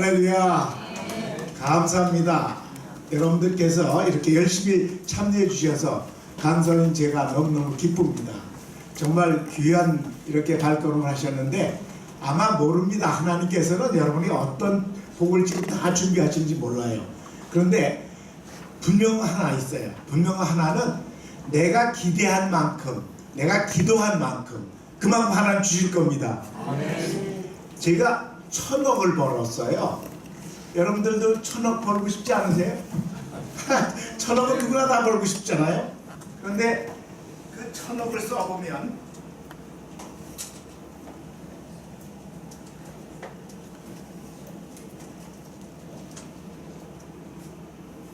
할렐루야. 감사합니다. 여러분들께서 이렇게 열심히 참여해 주셔서 감사는 제가 너무너무 기쁩니다. 정말 귀한 이렇게 발걸음을 하셨는데 아마 모릅니다. 하나님께서는 여러분이 어떤 복을 지금 다 준비하시는지 몰라요. 그런데 분명 하나 있어요. 분명 하나는 내가 기대한 만큼, 내가 기도한 만큼 그만큼 하나님 주실 겁니다. 제가 1,000억을 벌었어요. 여러분들도 1,000억 벌고 싶지 않으세요? 1,000억은 누구나 다 벌고 싶잖아요. 그런데 그 1,000억을 써보면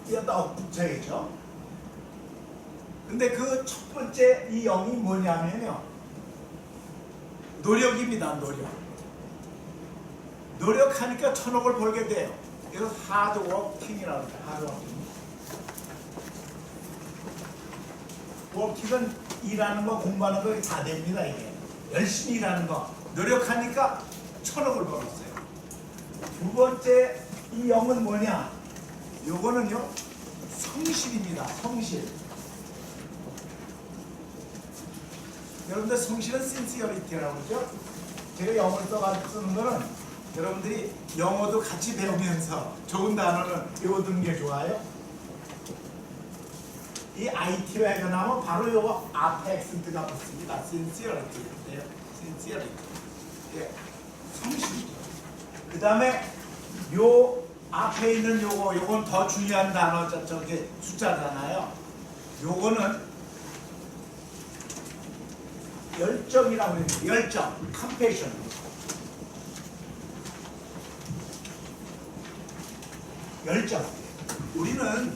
이거 붙여야죠. 근데 그 첫 번째 이 0이 뭐냐면요, 노력입니다. 노력하니까 1,000억을 벌게 돼요. 이거 하드워킹이라고 합니다. 하드워킹. 워킹은 일하는 거, 공부하는 거 다 됩니다. 이게 열심히 일하는 거, 노력하니까 1,000억을 벌었어요. 두 번째 이 0은 뭐냐? 요거는요, 성실입니다. 성실. 여러분들 성실은 sincer이라고 그러죠. 제가 영어를 써가지고 쓰는 거는 여러분들이 영어도 같이 배우면서 좋은 단어는 외워두는 게 좋아요. 이 IT로 해가 나면 바로 요거 앞에 액센트가 붙습니다. sincer이인데요. sincerity. 예, 성실이죠. 그 다음에 요 앞에 있는 요건 더 중요한 단어, 저게 숫자잖아요. 요거는 열정이라고 해요. 열정, compassion. 열정. 우리는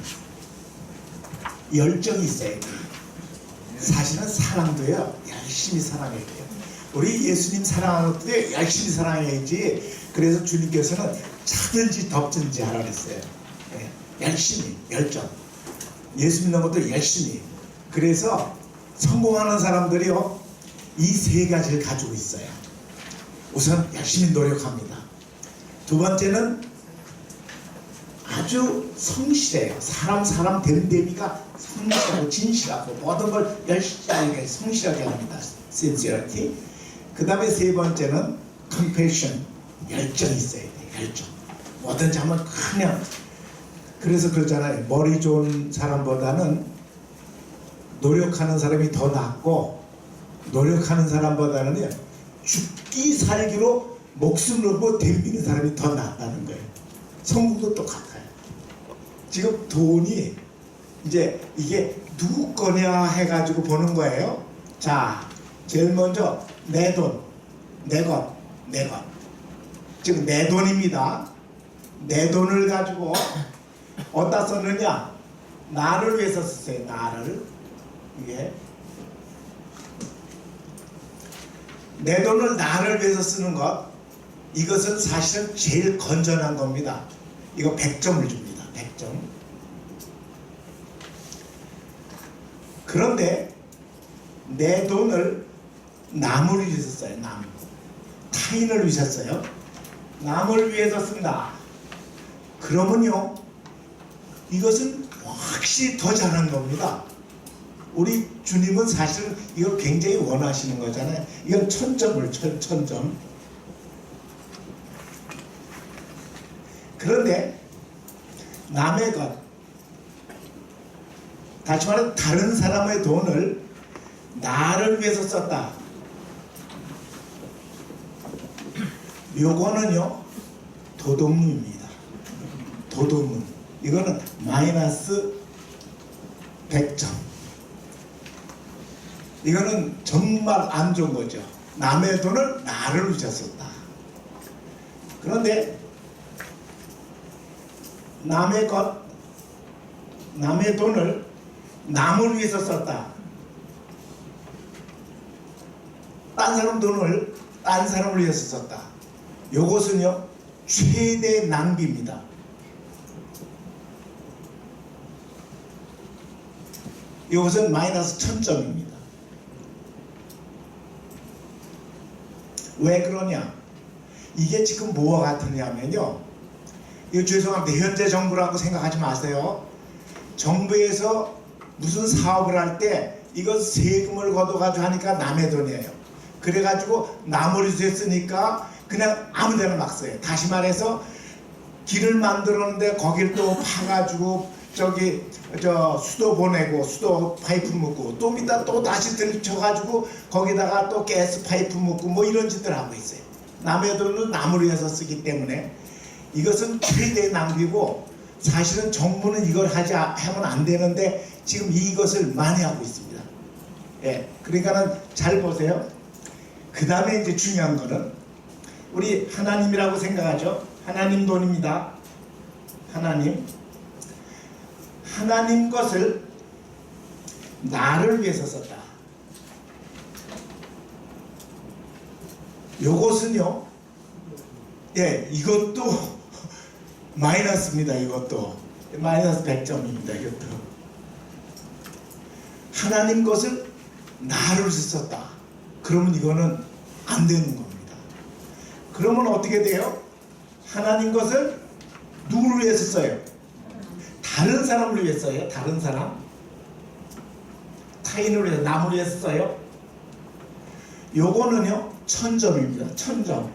열정이 있어야 돼요. 사실은 사랑도요, 열심히 사랑해야 돼요. 우리 예수님 사랑하는 것도 열심히 사랑해야지. 그래서 주님께서는 차든지 덮든지 하라 그랬어요. 네, 열심히, 열정. 예수 믿는 것도 열심히. 그래서 성공하는 사람들이요, 이 세 가지를 가지고 있어요. 우선 열심히 노력합니다. 두 번째는 아주 성실해요. 사람 됨됨이가 성실하고 진실하고 모든 걸 열심히 성실하게 합니다. sincerity. 그 다음에 세 번째는 compassion. 열정이 있어야 돼요. 열정. 뭐든지 하면 그냥. 그래서 그러잖아요. 머리 좋은 사람보다는 노력하는 사람이 더 낫고, 노력하는 사람보다는 죽기 살기로 목숨을 걸고 덤비는 사람이 더 낫다는 거예요. 성공도 똑같아요. 지금 돈이 이제 이게 누구 거냐 해가지고 보는 거예요. 자, 제일 먼저 내 돈, 내 것. 지금 내 돈입니다. 내 돈을 가지고 어디다 썼느냐? 나를 위해서 썼어요. 나를. 이게 내 돈을 나를 위해서 쓰는 것, 이것은 사실은 제일 건전한 겁니다. 이거 100점을 줍니다. 100점. 그런데 내 돈을 남을 위해서 써요. 남. 타인을 위해서 써요. 남을 위해서 쓴다. 그러면요, 이것은 확실히 더 잘한 겁니다. 우리 주님은 사실은 이걸 굉장히 원하시는 거잖아요. 이건 1,000점을 1,000점. 그런데 남의 것, 다시 말해 다른 사람의 돈을 나를 위해서 썼다. 요거는요, 도둑놈입니다. 도둑놈. 이거는 마이너스 100점. 이거는 정말 안 좋은 거죠. 남의 돈을 나를 위해서 썼다. 그런데 남의 것, 남의 돈을 남을 위해서 썼다. 딴 사람 돈을 딴 사람을 위해서 썼다. 요것은요, 최대 낭비입니다. 이것은 마이너스 1,000점입니다. 왜 그러냐? 이게 지금 뭐와 같으냐면요, 이거 죄송합니다. 현재 정부라고 생각하지 마세요. 정부에서 무슨 사업을 할 때 이거 세금을 걷어가지고 하니까 남의 돈이에요. 그래가지고 나무리수에 쓰니까 그냥 아무데나 막 써요. 다시 말해서 길을 만들었는데 거길 또 파가지고 저기 수도 보내고 수도 파이프 묶고 또 이따 또 다시 들쳐가지고 거기다가 또 가스 파이프 묶고 뭐 이런 짓들 하고 있어요. 남의 돈은 나무리에서 쓰기 때문에 이것은 최대의 낭비고, 사실은 정부는 이걸 하면 안 되는데 지금 이것을 많이 하고 있습니다. 예, 그러니까는 잘 보세요. 그 다음에 이제 중요한 거는 우리 하나님이라고 생각하죠. 하나님 돈입니다. 하나님 것을 나를 위해서 썼다. 요것은요, 예, 이것도 마이너스입니다. 이것도 마이너스 100점입니다. 이것도 하나님 것을 나를 위해서 썼다. 그러면 이거는 안 되는 겁니다. 그러면 어떻게 돼요? 하나님 것을 누구를 위해서 써요? 다른 사람을 위해서 써요. 다른 사람, 타인을 위해서, 남을 위해서 써요. 요거는요 1000점입니다. 1000점.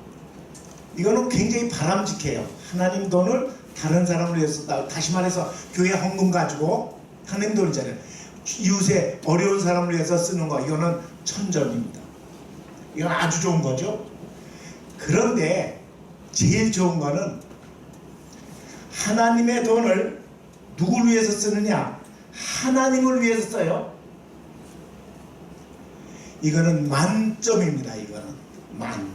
이거는 굉장히 바람직해요. 하나님 돈을 다른 사람을 위해서 썼다. 다시 말해서 교회 헌금 가지고, 하나님 돈이잖아요. 이웃에 어려운 사람을 위해서 쓰는 거, 이거는 1000점입니다. 이건 아주 좋은 거죠. 그런데 제일 좋은 거는 하나님의 돈을 누굴 위해서 쓰느냐? 하나님을 위해서 써요. 이거는 만점입니다. 이거는 만.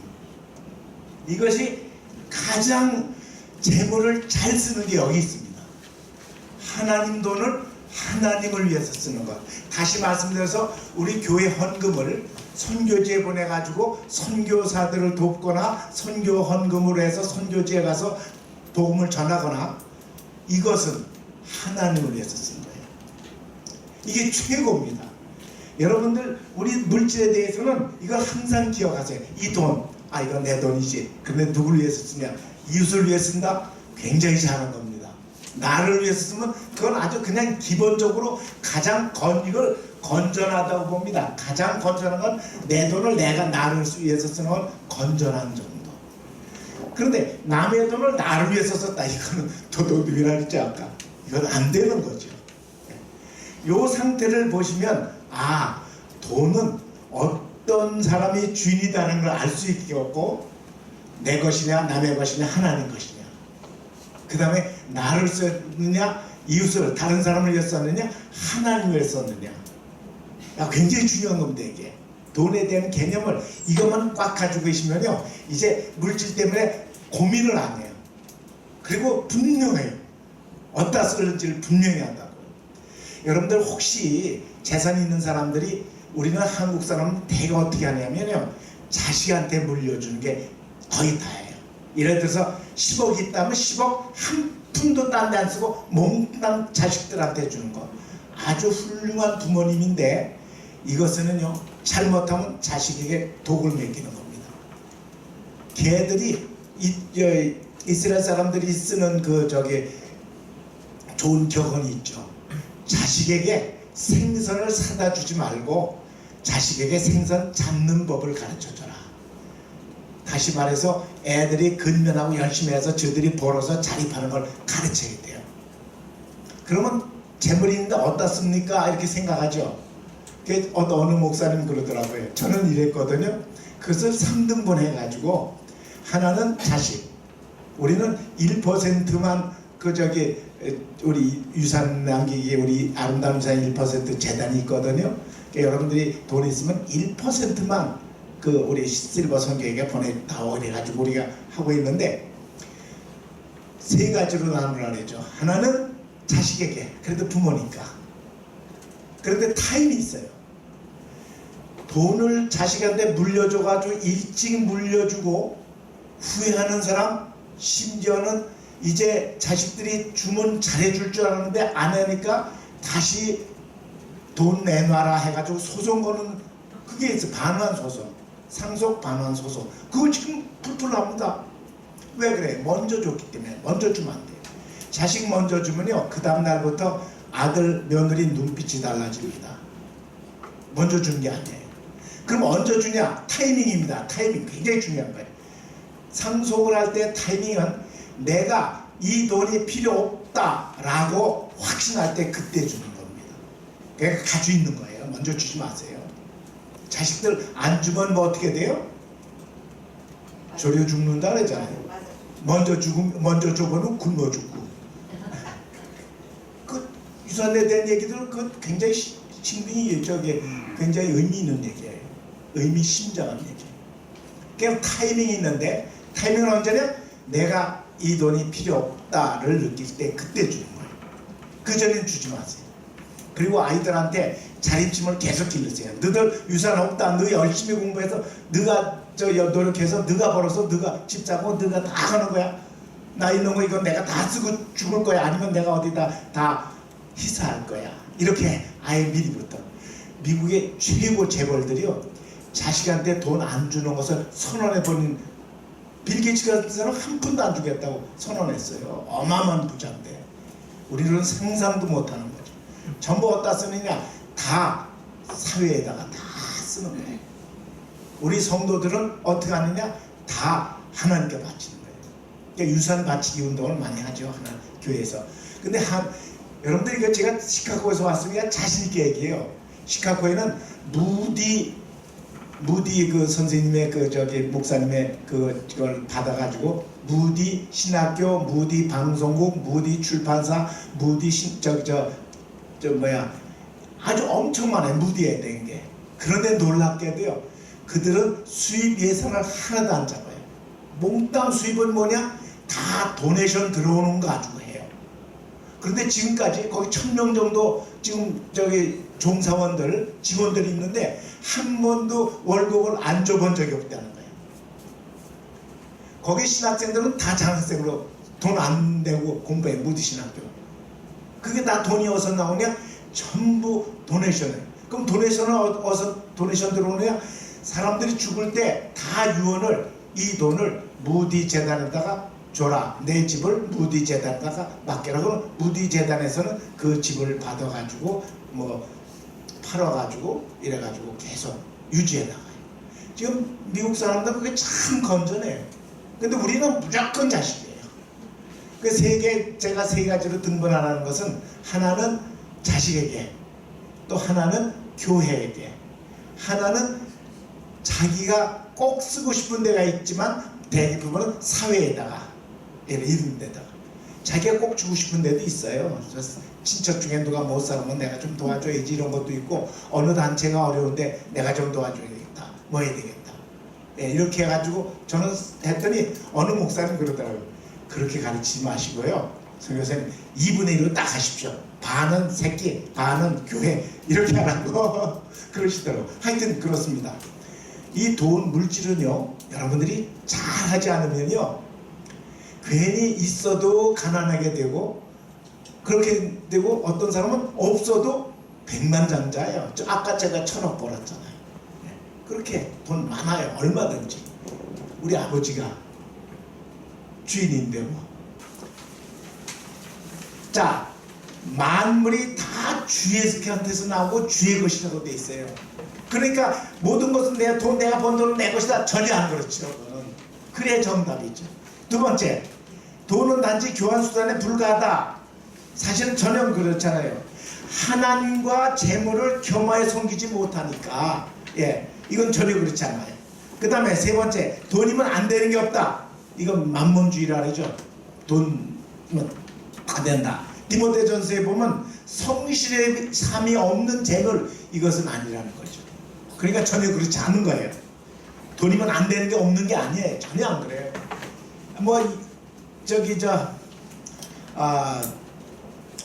이것이 가장 재물을 잘 쓰는 게 여기 있습니다. 하나님 돈을 하나님을 위해서 쓰는 것. 다시 말씀드려서 우리 교회 헌금을 선교지에 보내가지고 선교사들을 돕거나 선교 헌금으로 해서 선교지에 가서 복음을 전하거나, 이것은 하나님을 위해서 쓴 거예요. 이게 최고입니다. 여러분들 우리 물질에 대해서는 이걸 항상 기억하세요. 이 돈, 이건 내 돈이지. 근데 누구를 위해서 쓰냐? 이웃을 위해서 쓴다? 굉장히 잘한 겁니다. 나를 위해서 쓰면 그건 아주 그냥 기본적으로 가장 이걸 건전하다고 봅니다. 가장 건전한 건 내 돈을 내가 나를 위해서 쓰는 건 건전한 정도. 그런데 남의 돈을 나를 위해서 썼다, 이거는 도둑이라고 했죠 아까. 이건 안 되는 거죠. 이 상태를 보시면 돈은 어떤 사람이 주인이라는 걸 알 수 있겠고, 내 것이냐 남의 것이냐 하나님 것이냐, 그 다음에 나를 썼느냐 이웃을 다른 사람을 위해서 썼느냐 하나님을 위해서 썼느냐. 굉장히 중요한 겁니다. 이게 돈에 대한 개념을 이것만 꽉 가지고 계시면요 이제 물질 때문에 고민을 안 해요. 그리고 분명해요. 어디다 쓸지를 분명히 한다고요. 여러분들 혹시 재산이 있는 사람들이, 우리는 한국 사람은 대개 어떻게 하냐면요 자식한테 물려주는 게 거의 다예요. 예를 들어서 10억 있다면 10억 한 푼도 딴 데 안 쓰고 몽땅 자식들한테 주는 거. 아주 훌륭한 부모님인데 이것은요 잘못하면 자식에게 독을 먹이는 겁니다. 걔들이 이스라엘 사람들이 쓰는 좋은 격언이 있죠. 자식에게 생선을 사다 주지 말고 자식에게 생선 잡는 법을 가르쳐줘라. 다시 말해서 애들이 근면하고 열심히 해서 저들이 벌어서 자립하는 걸 가르쳐야 돼요. 그러면 재물이 있는데 어디다 씁니까? 이렇게 생각하죠. 어느 목사님 그러더라고요. 저는 이랬거든요. 그것을 3등분 해가지고, 하나는 자식, 우리는 1%만 우리 유산 남기기에 우리 아름다운 유산 1% 재단이 있거든요. 그러니까 여러분들이 돈 있으면 1%만 우리 실버 선교에게 보냈다고 그래가지고 우리가 하고 있는데, 세 가지로 나누라 그러죠. 하나는 자식에게, 그래도 부모니까. 그런데 타임이 있어요. 돈을 자식한테 물려줘가지고 일찍 물려주고 후회하는 사람, 심지어는 이제 자식들이 주면 잘해줄 줄 알았는데 안 하니까 다시 돈 내놔라 해가지고 소송 거는, 그게 있어. 반환 소송, 상속 반환 소송. 그거 지금 풀풀 납니다. 왜 그래? 먼저 줬기 때문에. 먼저 주면 안 돼요. 자식 먼저 주면요, 그 다음 날부터 아들 며느리 눈빛이 달라집니다. 먼저 주는 게 아니에요. 그럼 언제 주냐? 타이밍입니다. 타이밍 굉장히 중요한 거예요. 상속을 할 때 타이밍은 내가 이 돈이 필요 없다라고 확신할 때 그때 주는 겁니다. 그러니까 가지고 있는 거예요. 먼저 주지 마세요. 자식들 안 주면 뭐 어떻게 돼요? 졸여 죽는다 그러잖아요. 먼저 줘보면 굶어 죽고. 그 유산에 대한 얘기들은 그 굉장히 신빙이 저게 굉장히 의미 있는 얘기예요. 의미심장한 얘기예요. 그냥 타이밍이 있는데 타이밍은 언제냐? 내가 이 돈이 필요 없다를 느낄 때 그때 주는 거예요. 그 전엔 주지 마세요. 그리고 아이들한테 자립심을 계속 기르세요. 너들 유산 없다. 너 열심히 공부해서 너가 노력해서 너가 벌어서 너가 집 사고 너가 다 하는 거야. 나 있는 거 이거 내가 다 쓰고 죽을 거야. 아니면 내가 어디다 다 희사할 거야. 이렇게 아예 미리부터. 미국의 최고 재벌들이요, 자식한테 돈 안 주는 것을 선언해버린 빌 게이츠 같은 사람은 한 푼도 안 주겠다고 선언했어요. 어마어마한 부자인데 우리는 상상도 못하는 거죠. 전부 어디다 쓰느냐? 다 사회에다가 다 쓰는 거예요. 우리 성도들은 어떻게 하느냐? 다 하나님께 바치는 거예요. 그러니까 유산 바치기 운동을 많이 하죠, 하나 교회에서. 근데 여러분들 이거 제가 시카고에서 왔으니까 자신 있게 얘기해요. 시카고에는 무디 그 선생님의 목사님의 그걸 받아가지고 무디 신학교, 무디 방송국, 무디 출판사, 무디 아주 엄청 많아요. 무디에 된 게. 그런데 놀랍게도요, 그들은 수입 예산을 하나도 안 잡아요. 몽땅 수입은 뭐냐? 다 도네이션 들어오는 거 가지고 해요. 그런데 지금까지 거의 1000명 정도 지금 종사원들, 직원들이 있는데 한 번도 월급을 안 줘본 적이 없다는 거예요. 거기 신학생들은 다 장학생으로 돈 안 내고 공부해, 무디 신학교. 그게 다 돈이 어디서 나오냐? 전부 도네이션을. 그럼 도네이션은 어디서 도네이션 들어오느냐? 사람들이 죽을 때 다 유언을, 이 돈을 무디 재단에다가 줘라. 내 집을 무디 재단에다가 맡겨라. 그럼 무디 재단에서는 그 집을 받아가지고 팔아가지고 이래가지고 계속 유지해 나가요. 지금 미국 사람들 그게 참 건전해요. 근데 우리는 무조건 자식이에요. 제가 세 가지로 등분하라는 것은, 하나는 자식에게, 또 하나는 교회에게, 하나는 자기가 꼭 쓰고 싶은 데가 있지만 대부분은 사회에다가, 이런 데다가 자기가 꼭 주고 싶은 데도 있어요. 친척 중에 누가 못 살면 내가 좀 도와줘야지, 이런 것도 있고, 어느 단체가 어려운데 내가 좀 도와줘야겠다, 뭐 해야 되겠다, 이렇게 해가지고 저는 했더니 어느 목사님 그러더라고요. 그렇게 가르치지 마시고요, 선교사님 2분의 1로 딱 하십시오. 반은 새끼, 반은 교회, 이렇게 하라고 그러시더라고요. 하여튼 그렇습니다. 이 돈, 물질은요, 여러분들이 잘 하지 않으면요, 괜히 있어도 가난하게 되고, 그렇게 되고, 어떤 사람은 없어도 백만장자예요. 아까 제가 1000억 벌었잖아요. 그렇게 돈 많아요. 얼마든지. 우리 아버지가 주인인데 뭐. 자, 만물이 다 주의 곁에서 나오고 주의 것이라고 돼 있어요. 그러니까 모든 것은 내가 번 돈은 내 것이다. 전혀 안 그렇죠. 그래 정답이죠. 두 번째, 돈은 단지 교환수단에 불과하다. 사실은 전혀 그렇잖아요. 하나님과 재물을 겸하여 섬기지 못하니까, 이건 전혀 그렇지 않아요. 그 다음에 세 번째, 돈이면 안 되는 게 없다. 이건 만몬주의라 그러죠. 돈은 다 된다. 디모데전서에 보면 성실의 삶이 없는 재물, 이것은 아니라는 거죠. 그러니까 전혀 그렇지 않은 거예요. 돈이면 안 되는 게 없는 게 아니에요. 전혀 안 그래요.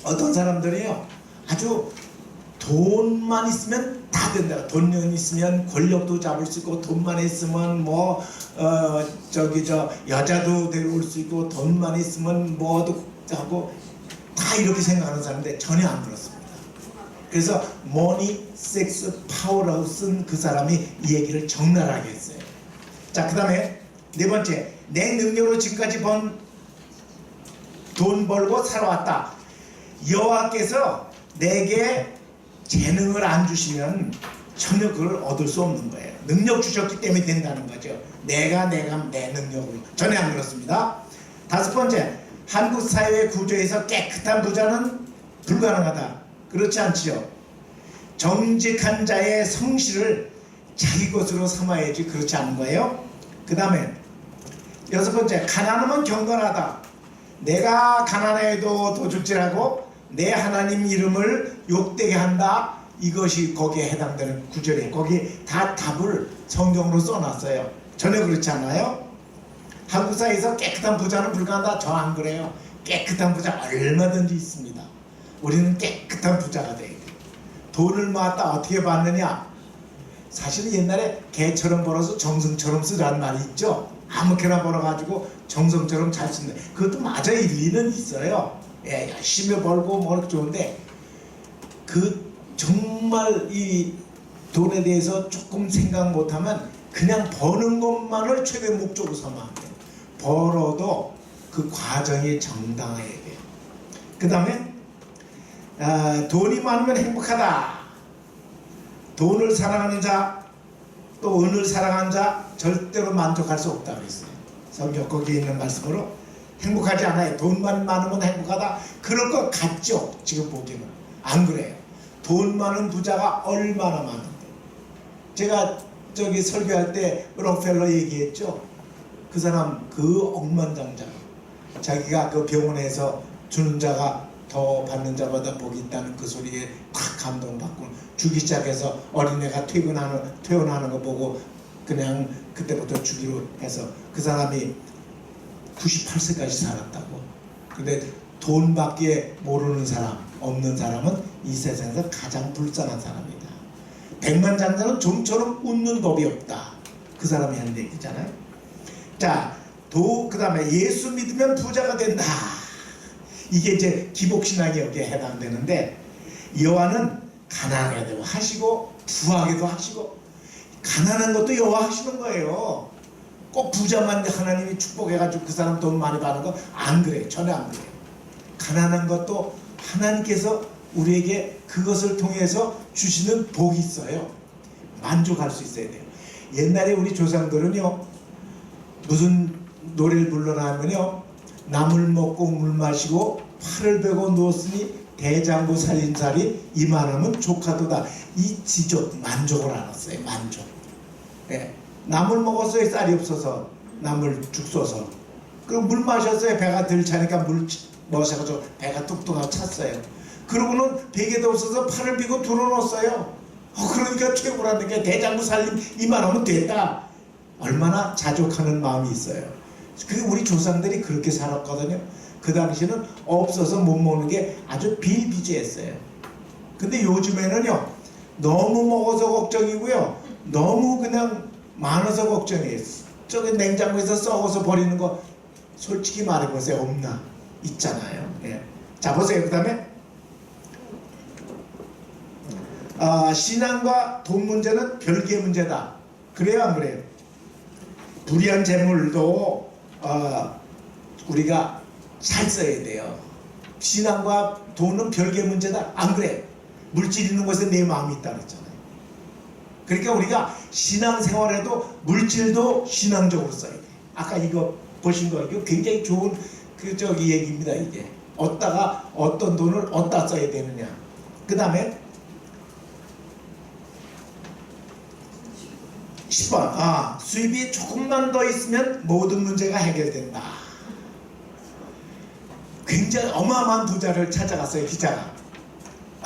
어떤 사람들이요, 아주 돈만 있으면 다 된다. 돈만 있으면 권력도 잡을 수 있고, 돈만 있으면 여자도 데려올 수 있고, 돈만 있으면 뭐도 하고, 다 이렇게 생각하는 사람인데 전혀 안 그렇습니다. 그래서 머니, 섹스, 파워라고 쓴 그 사람이 이 얘기를 적나라하게 했어요. 자, 그 다음에 네 번째, 내 능력으로 지금까지 돈 벌고 살아왔다. 여호와께서 내게 재능을 안 주시면 전혀 그걸 얻을 수 없는 거예요. 능력 주셨기 때문에 된다는 거죠. 내가 내 능력으로. 전혀 안 그렇습니다. 다섯 번째, 한국 사회의 구조에서 깨끗한 부자는 불가능하다. 그렇지 않지요. 정직한 자의 성실을 자기 것으로 삼아야지. 그렇지 않은 거예요. 그 다음에 여섯 번째, 가난하면 경건하다. 내가 가난해도 도둑질하고 내 하나님 이름을 욕되게 한다. 이것이 거기에 해당되는 구절이에요. 거기 다 답을 성경으로 써놨어요. 전혀 그렇지 않아요? 한국 사회에서 깨끗한 부자는 불가능하다. 저 안 그래요. 깨끗한 부자 얼마든지 있습니다. 우리는 깨끗한 부자가 돼야 돼요. 돈을 모았다. 어떻게 받느냐? 사실은 옛날에 개처럼 벌어서 정성처럼 쓰라는 말이 있죠. 아무렇게나 벌어가지고 정성처럼 잘 쓰는, 그것도 맞아 일리는 있어요. 예, 열심히 벌고 뭐 좋은데, 그 정말 이 돈에 대해서 조금 생각 못하면 그냥 버는 것만을 최대 목적으로 삼으면 안 돼요. 벌어도 그 과정이 정당해야 돼요. 그 다음에 돈이 많으면 행복하다. 돈을 사랑하는 자, 또 은을 사랑하는 자 절대로 만족할 수 없다고 했어요. 성경 거기에 있는 말씀으로 행복하지 않아요. 돈만 많으면 행복하다. 그럴 것 같죠. 지금 보기는 안 그래요. 돈 많은 부자가 얼마나 많은데. 제가 저기 설교할 때 록펠러 얘기했죠. 그 사람 그 억만장자, 자기가 그 병원에서 주는 자가 더 받는 자보다 복이 있다는 그 소리에 탁 감동받고 주기 시작해서 어린애가 퇴원하는 거 보고 그냥 그때부터 주기로 해서 그 사람이 98세까지 살았다고. 근데 돈밖에 모르는 사람, 없는 사람은 이 세상에서 가장 불쌍한 사람이다. 백만장자는 좀처럼 웃는 법이 없다. 그 사람이 한 얘기잖아요. 자, 그 다음에 예수 믿으면 부자가 된다. 이게 이제 기복신앙이 여기에 해당되는데, 여호와는 가난하게도 하시고 부하게도 하시고, 가난한 것도 여호와 하시는 거예요. 꼭 부자만 하나님이 축복해가지고 그 사람 돈 많이 받는 거 안 그래요. 전혀 안 그래요. 가난한 것도 하나님께서 우리에게 그것을 통해서 주시는 복이 있어요. 만족할 수 있어야 돼요. 옛날에 우리 조상들은요, 무슨 노래를 불러나면요, 나물 먹고 물 마시고 팔을 베고 누웠으니 대장부 살림살이 이만하면 조카도다. 이 지적 만족을 알았어요. 만족. 네. 나물 먹었어요. 쌀이 없어서. 나물 죽 써서. 그리고 물 마셨어요. 배가 덜 차니까 물 마셔가지고 배가 뚝뚝하고 찼어요. 그러고는 베개도 없어서 팔을 비고 들어놓았어요. 그러니까 최고라는 게 대장부 살림 이만하면 됐다. 얼마나 자족하는 마음이 있어요. 그게 우리 조상들이 그렇게 살았거든요. 그 당시에는 없어서 못 먹는 게 아주 비일비재했어요. 근데 요즘에는요, 너무 먹어서 걱정이고요, 너무 그냥 많아서 걱정이에요. 저기 냉장고에서 썩어서 버리는 거 솔직히 말해보세요. 없나? 있잖아요. 예. 자, 보세요. 그 다음에 신앙과 돈 문제는 별개의 문제다. 그래요, 안 그래요? 불의한 재물도 우리가 잘 써야 돼요. 신앙과 돈은 별개의 문제다. 안 그래요? 물질 있는 곳에 내 마음이 있다 그랬잖아요. 그러니까 우리가 신앙생활에도 물질도 신앙적으로 써야 돼요. 아까 이거 보신 거, 이거 굉장히 좋은 얘기입니다. 이게 어디다가 어떤 돈을 어디다 써야 되느냐. 그 다음에 10번, 수입이 조금만 더 있으면 모든 문제가 해결된다. 굉장히 어마어마한 부자를 찾아갔어요, 기자가.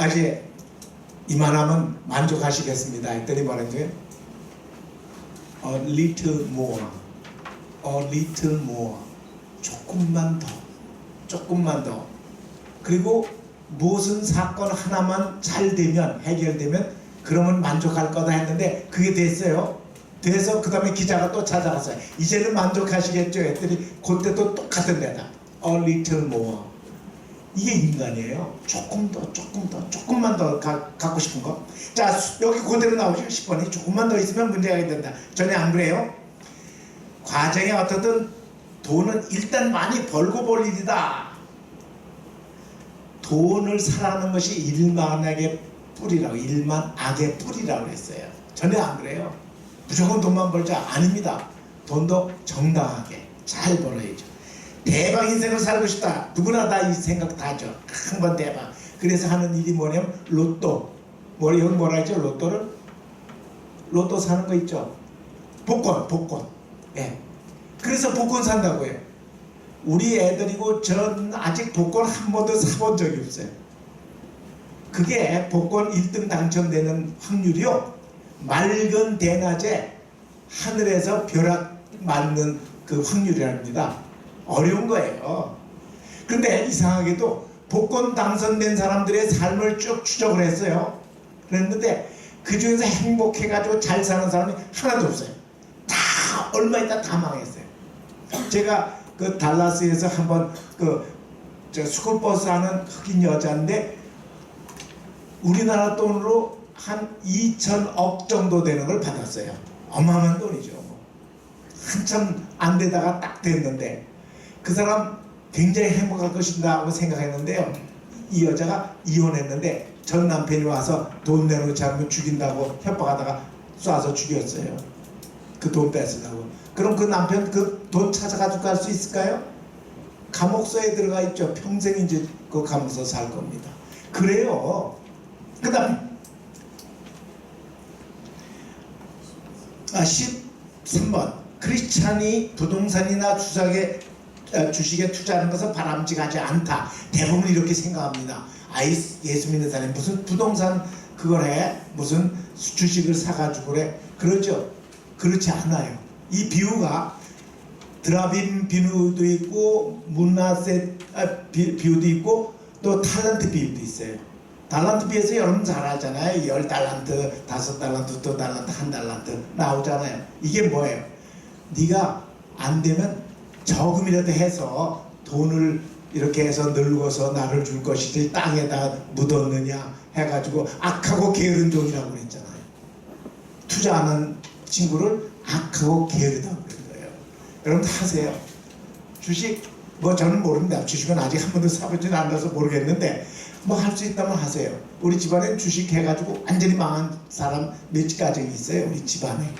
이제 이만하면 만족하시겠습니다 했더니 뭐랬어요? A little more, a little more. 조금만 더. 그리고 무슨 사건 하나만 잘 되면, 해결되면 그러면 만족할 거다 했는데 그게 됐어요. 돼서 그 다음에 기자가 또 찾아갔어요. 이제는 만족하시겠죠 했더니 그때 또 똑같은 데다 A little more. 이게 인간이에요. 조금만 더 갖고 싶은 거. 자, 여기 그대로 나오죠. 10번이 조금만 더 있으면 문제가 된다. 전혀 안 그래요. 과정에 어떻든 돈은 일단 많이 벌고 볼 일이다. 돈을 사랑하는 것이 일만악의 뿌리라고, 일만 악의 뿌리라고 했어요. 전혀 안 그래요. 무조건 돈만 벌자, 아닙니다. 돈도 정당하게 잘 벌어야죠. 대박 인생을 살고 싶다. 누구나 다 이 생각 다 하죠. 큰 건 대박. 그래서 하는 일이 뭐냐면 로또. 여기 뭐라 했죠? 로또를? 로또 사는 거 있죠? 복권. 예. 그래서 복권 산다고요. 우리 애들이고 전 아직 복권 한 번도 사본 적이 없어요. 그게 복권 1등 당첨되는 확률이요, 맑은 대낮에 하늘에서 벼락 맞는 그 확률이랍니다. 어려운 거예요. 그런데 이상하게도 복권 당선된 사람들의 삶을 쭉 추적을 했어요. 그랬는데 그 중에서 행복해가지고 잘 사는 사람이 하나도 없어요. 다 얼마 있다 다 망했어요. 제가 그 달라스에서 한번 저 스쿨버스 하는 흑인 여자인데 우리나라 돈으로 한 2천억 정도 되는 걸 받았어요. 어마어마한 돈이죠. 한참 안 되다가 딱 됐는데 그 사람 굉장히 행복할 것인가 하고 생각했는데요. 이 여자가 이혼했는데 전 남편이 와서 돈 내놓지 않으면 죽인다고 협박하다가 쏴서 죽였어요. 그 돈 뺏으려고. 그럼 그 남편 그 돈 찾아가지고 갈 수 있을까요? 감옥소에 들어가 있죠. 평생 이제 그 감옥소 살 겁니다. 그래요. 그 다음 13번 크리스찬이 부동산이나 주식에 투자하는 것은 바람직하지 않다. 대부분 이렇게 생각합니다. 예수 믿는 사람이 무슨 부동산 그걸 해? 무슨 주식을 사가지고 그래? 그러죠? 그렇지 않아요. 이 비유가 드라빔 비유도 있고 문나세 비유도 있고 또 탈란트 비유도 있어요. 달란트 비유에서 여러분 잘 알잖아요. 10달란트, 5달란트, 2달란트, 1달란트 나오잖아요. 이게 뭐예요? 네가 안 되면 저금이라도 해서 돈을 이렇게 해서 늙어서 나를 줄 것이지 땅에다 묻었느냐 해가지고 악하고 게으른 종이라고 그랬잖아요. 투자하는 친구를 악하고 게으르다고 그런 거예요. 여러분 하세요. 주식 뭐 저는 모릅니다. 주식은 아직 한 번도 사보지는 않아서 모르겠는데 뭐 할 수 있다면 하세요. 우리 집안에 주식 해가지고 완전히 망한 사람 몇 가정이 있어요. 우리 집안에.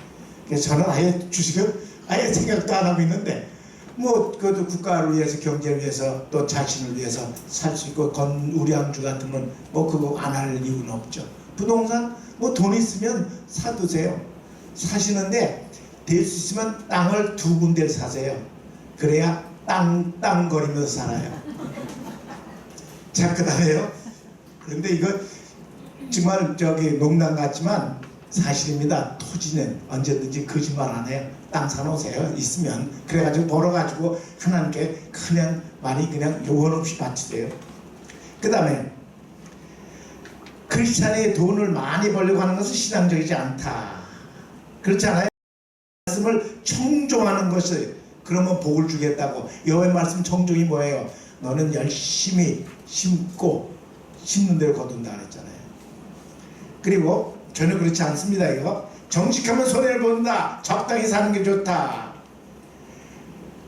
그래서 저는 아예 주식을 아예 생각도 안 하고 있는데 뭐 그것도 국가를 위해서 경제를 위해서 또 자신을 위해서 살 수 있고 우량주 같은 건 뭐 그거 안 할 이유는 없죠. 부동산 뭐 돈 있으면 사두세요. 사시는데 될 수 있으면 땅을 2군데를 사세요. 그래야 땅거리면서 살아요. 자, 그 다음에요. 그런데 이거 정말 농담 같지만 사실입니다. 토지는 언제든지 거짓말 안 해요. 땅 사놓으세요. 있으면. 그래가지고 벌어가지고 하나님께 그냥 많이 그냥 요원 없이 바치세요. 그 다음에 크리스찬이 돈을 많이 벌려고 하는 것은 신앙적이지 않다. 그렇잖아요. 말씀을 청종하는 것을 그러면 복을 주겠다고. 여호와의 말씀 청종이 뭐예요? 너는 열심히 심고 심는 대로 거둔다 그랬잖아요. 그리고 전혀 그렇지 않습니다. 이거 정직하면 손해를 본다. 적당히 사는 게 좋다.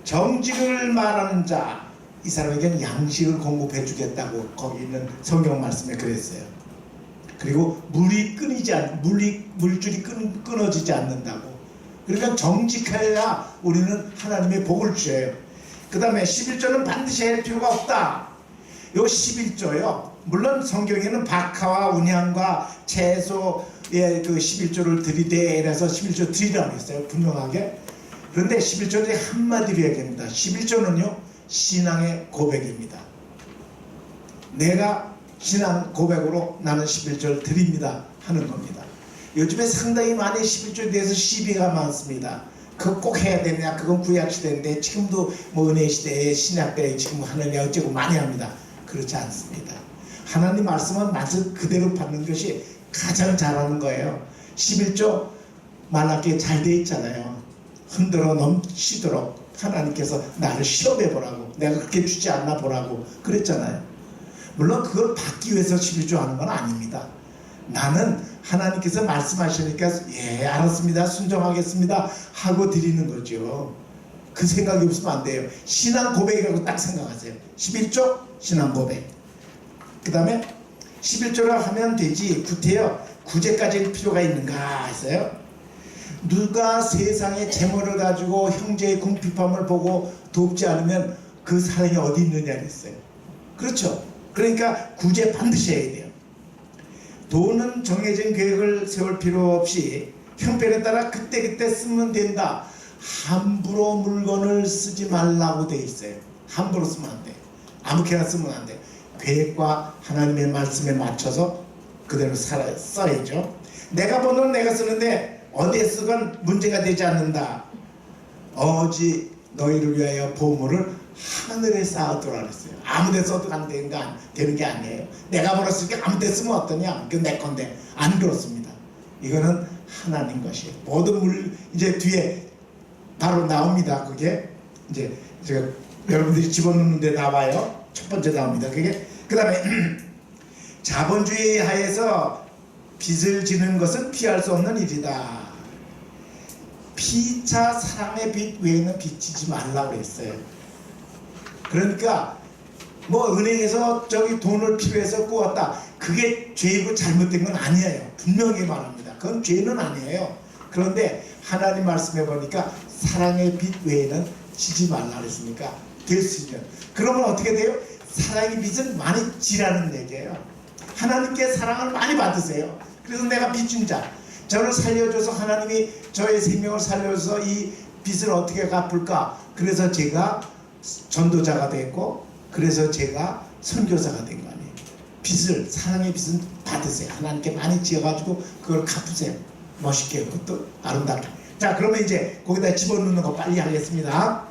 정직을 말하는 자, 이 사람에게는 양식을 공급해 주겠다고 거기 있는 성경 말씀에 그랬어요. 그리고 물줄이 끊어지지 않는다고. 그러니까 정직해야 우리는 하나님의 복을 주셔요. 그 다음에 11조는 반드시 할 필요가 없다. 요 11조요. 물론 성경에는 박하와 운향과 채소의 그 11조를 드리되 이래서 11조 드리라고 했어요. 분명하게. 그런데 11조는 한마디로 얘기합니다. 11조는요. 신앙의 고백입니다. 내가 신앙 고백으로 나는 11조를 드립니다 하는 겁니다. 요즘에 상당히 많이 11조에 대해서 시비가 많습니다. 그거 꼭 해야 되냐, 그건 구약시대인데 지금도 뭐 은혜시대에 신약대에 지금 하느냐 어쩌고 많이 합니다. 그렇지 않습니다. 하나님 말씀은 말씀 그대로 받는 것이 가장 잘하는 거예요. 11조 말라기에 잘 돼 있잖아요. 흔들어 넘치도록 하나님께서 나를 시험해 보라고, 내가 그렇게 주지 않나 보라고 그랬잖아요. 물론 그걸 받기 위해서 11조 하는 건 아닙니다. 나는 하나님께서 말씀하시니까 예 알았습니다 순종하겠습니다 하고 드리는 거죠. 그 생각이 없으면 안 돼요. 신앙 고백이라고 딱 생각하세요. 11조 신앙 고백. 그 다음에 11조를 하면 되지 구태여 구제까지 필요가 있는가 했어요. 누가 세상의 재물을 가지고 형제의 궁핍함을 보고 돕지 않으면 그 사랑이 어디 있느냐 그랬어요. 그렇죠. 그러니까 구제 반드시 해야 돼요. 돈은 정해진 계획을 세울 필요 없이 형편에 따라 그때그때 쓰면 된다. 함부로 물건을 쓰지 말라고 돼 있어요. 함부로 쓰면 안 돼. 아무렇게나 쓰면 안 돼. 계획과 하나님의 말씀에 맞춰서 그대로 써야죠. 내가 버는 내가 쓰는데 어디에 쓰건 문제가 되지 않는다. 어지 너희를 위하여 보물을 하늘에 쌓아두라 그랬어요. 아무데 써도 안 되는 게 아니에요. 내가 벌었으니까 아무데 쓰면 어떠냐? 그건 내 건데. 안 그렇습니다. 이거는 하나님 것이에요. 모든 이제 뒤에 바로 나옵니다. 그게 이제 제가 여러분들이 집어넣는데 나와요. 첫 번째 나옵니다. 그게 그 다음에 자본주의 하에서 빚을 지는 것은 피할 수 없는 일이다. 피차 사랑의 빚 외에는 빚지지 말라고 했어요. 그러니까 뭐 은행에서 저기 돈을 필요해서 꾸었다. 그게 죄이고 잘못된 건 아니에요. 분명히 말합니다. 그건 죄는 아니에요. 그런데 하나님 말씀해 보니까 사랑의 빚 외에는 지지 말라 그랬으니까 될 수 있는. 그러면 어떻게 돼요? 사랑의 빚은 많이 지라는 얘기예요. 하나님께 사랑을 많이 받으세요. 그래서 내가 빚준 자, 저를 살려줘서 하나님이 저의 생명을 살려줘서 이 빚을 어떻게 갚을까? 그래서 제가 전도자가 됐고, 그래서 제가 선교사가 된 거 아니에요. 빚을, 사랑의 빚은 받으세요. 하나님께 많이 지어가지고 그걸 갚으세요. 멋있게, 그것도 아름답게. 자, 그러면 이제 거기다 집어넣는 거 빨리 하겠습니다.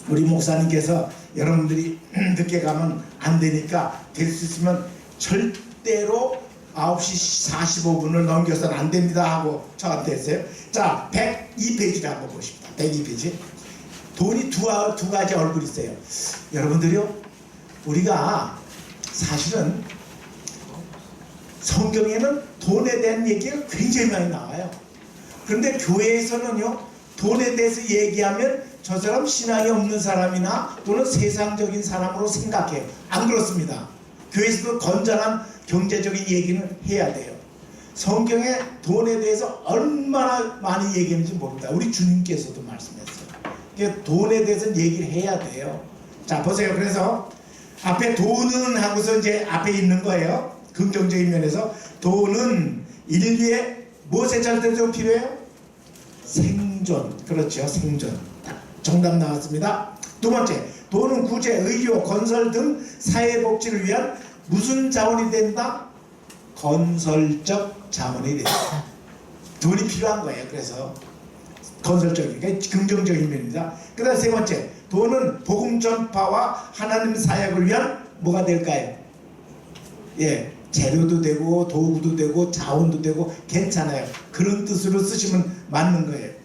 우리 목사님께서 여러분들이 늦게 가면 안 되니까 될 수 있으면 절대로 9시 45분을 넘겨서는 안 됩니다 하고 저한테 했어요. 자, 102페이지를 한번 보십시다. 102페이지. 돈이 두 가지 얼굴이 있어요. 여러분들이요, 우리가 사실은 성경에는 돈에 대한 얘기가 굉장히 많이 나와요. 그런데 교회에서는요, 돈에 대해서 얘기하면 저 사람 신앙이 없는 사람이나 또는 세상적인 사람으로 생각해요. 안 그렇습니다. 교회에서도 건전한 경제적인 얘기는 해야 돼요. 성경에 돈에 대해서 얼마나 많이 얘기했는지 모릅니다. 우리 주님께서도 말씀했어요. 그러니까 돈에 대해서는 얘기를 해야 돼요. 자, 보세요. 그래서 앞에 돈은 하고서 이제 앞에 있는 거예요. 긍정적인 면에서 돈은 인류의 무엇에 잘되도록 필요해요? 생존. 그렇죠. 생존. 정답 나왔습니다. 두 번째, 돈은 구제, 의료, 건설 등 사회복지를 위한 무슨 자원이 된다? 건설적 자원이 된다. 돈이 필요한 거예요. 그래서 건설적인, 그러니까 긍정적인 면입니다. 그 다음 세 번째, 돈은 복음 전파와 하나님 사역을 위한 뭐가 될까요? 예, 재료도 되고 도구도 되고 자원도 되고 괜찮아요. 그런 뜻으로 쓰시면 맞는 거예요.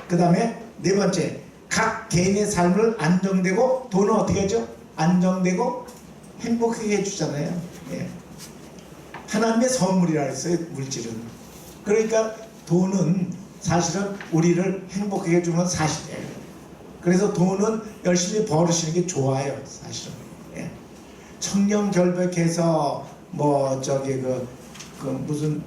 그 다음에 네 번째, 각 개인의 삶을 안정되고, 돈은 어떻게 하죠? 안정되고 행복하게 해주잖아요. 예. 하나님의 선물이라 했어요. 물질은. 그러니까 돈은 사실은 우리를 행복하게 해주는 사실이에요. 그래서 돈은 열심히 벌으시는 게 좋아요. 사실은. 예. 청렴 결백해서 뭐 저기 그 무슨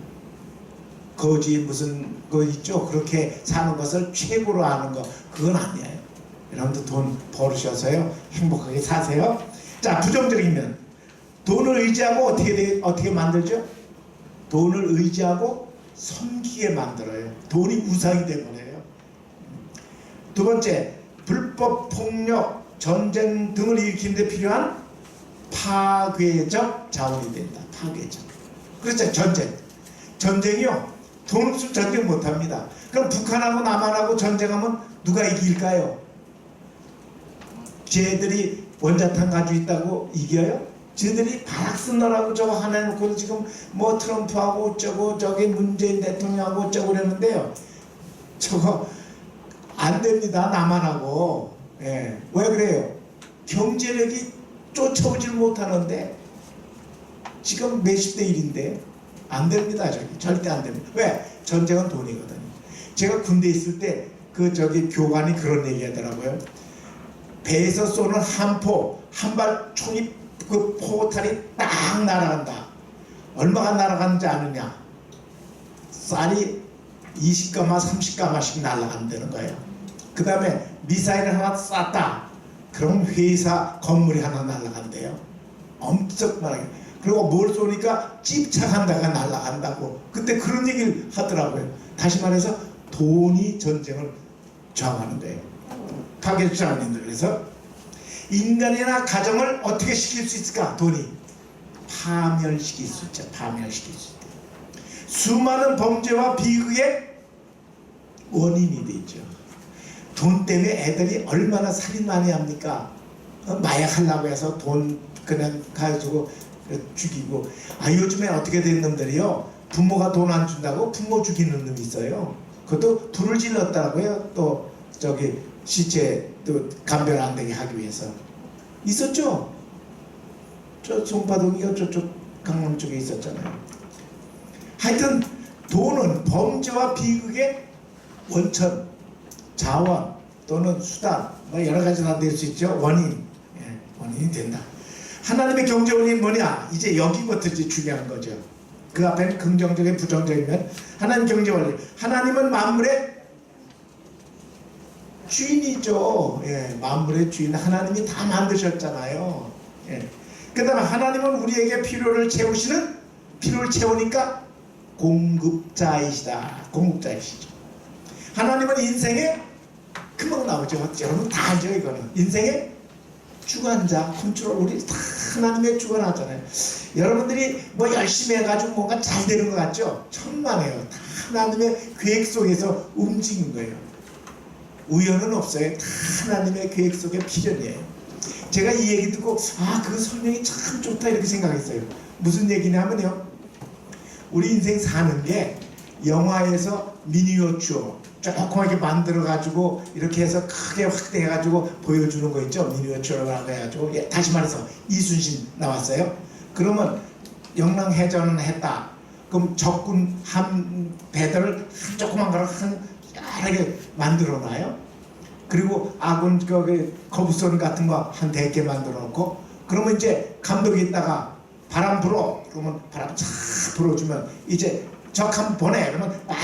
거지 무슨 거 있죠? 그렇게 사는 것을 최고로 아는 거, 그건 아니에요. 여러분들 돈 벌으셔서요 행복하게 사세요. 자, 부정적인 면, 돈을 의지하고 어떻게 만들죠? 돈을 의지하고 섬기게 만들어요. 돈이 우상이 되버려요. 두 번째, 불법 폭력, 전쟁 등을 일으키는 데 필요한 파괴적 자원이 된다. 파괴적. 그렇죠. 전쟁이요, 돈 없으면 전쟁 못합니다. 그럼 북한하고 남한하고 전쟁하면 누가 이길까요? 쟤들이 원자탄 가지고 있다고 이겨요? 쟤들이 바락 쓴다라고 저거 하나 해놓고 지금 뭐 트럼프하고 어쩌고 저기 문재인 대통령하고 어쩌고 그러는데요, 저거 안 됩니다. 남한하고. 예. 왜 그래요? 경제력이 쫓아오질 못하는데 지금 몇십 대 1인데 안 됩니다. 저기 절대 안 됩니다. 왜? 전쟁은 돈이거든요. 제가 군대 있을 때 그 저기 교관이 그런 얘기 하더라고요. 배에서 쏘는 한포 한 발 총이 그 포탄이 딱 날아간다. 얼마가 날아가는지 아느냐? 쌀이 20가마 30가마씩 날아간다는 거예요. 그 다음에 미사일을 하나 쐈다. 그럼 회사 건물이 하나 날아간대요. 엄청 많이. 그리고 뭘 쏘니까 찝착한 데가 날아간다고. 그때 그런 얘기를 하더라고요. 다시 말해서 돈이 전쟁을 저항하는 거예요. 파괴주장님들. 그래서 인간이나 가정을 어떻게 시킬 수 있을까? 돈이 파멸시킬 수 있죠. 파멸시킬 수 있다. 수많은 범죄와 비극의 원인이 되죠. 돈 때문에 애들이 얼마나 살인 많이 합니까? 마약하려고 해서 돈 그냥 가지고 죽이고. 요즘에 어떻게 된 놈들이요, 부모가 돈 안 준다고 부모 죽이는 놈이 있어요. 그것도 불을 질렀더라고요. 또 저기 시체 또 감별 안 되게 하기 위해서. 있었죠. 저 송파동이가 저쪽 강남 쪽에 있었잖아요. 하여튼 돈은 범죄와 비극의 원천, 자원 또는 수단, 뭐 여러 가지 다 될 수 있죠. 원인, 원인이 된다. 하나님의 경제 원인이 뭐냐? 이제 여기부터 이제 중요한 거죠. 그 앞에는 긍정적인 부정적이면 하나님 경제 원리. 하나님은 만물의 주인이죠. 만물의 주인. 하나님이 다 만드셨잖아요. 그 다음에 하나님은 우리에게 필요를 채우시는, 필요를 채우니까 공급자이시다. 공급자이시죠. 하나님은 인생에 금방 나오죠. 여러분 다 알죠. 이거는 인생의 주관자, 컨트롤. 우리 다 하나님의 주관하잖아요. 여러분들이 뭐 열심히 해가지고 뭔가 잘 되는 것 같죠? 천만에요. 다 하나님의 계획 속에서 움직인 거예요. 우연은 없어요. 다 하나님의 계획 속에 필연이에요. 제가 이 얘기 듣고 그 설명이 참 좋다 이렇게 생각했어요. 무슨 얘기냐면요, 우리 인생 사는 게 영화에서 미니어처 조그맣게 만들어 가지고 이렇게 해서 크게 확대해 가지고 보여주는 거 있죠. 미니어처라고 해가지고. 다시 말해서 이순신 나왔어요. 그러면 영랑해전을 했다. 그럼 적군 한 배들을 한 조그만 거를 한 여러 개 만들어 놔요. 그리고 아군 거부선 같은 거 한 100개 만들어 놓고, 그러면 이제 감독이 있다가 바람 불어. 그러면 바람 쫙 불어주면 이제 적 한 번 보내. 그러면 막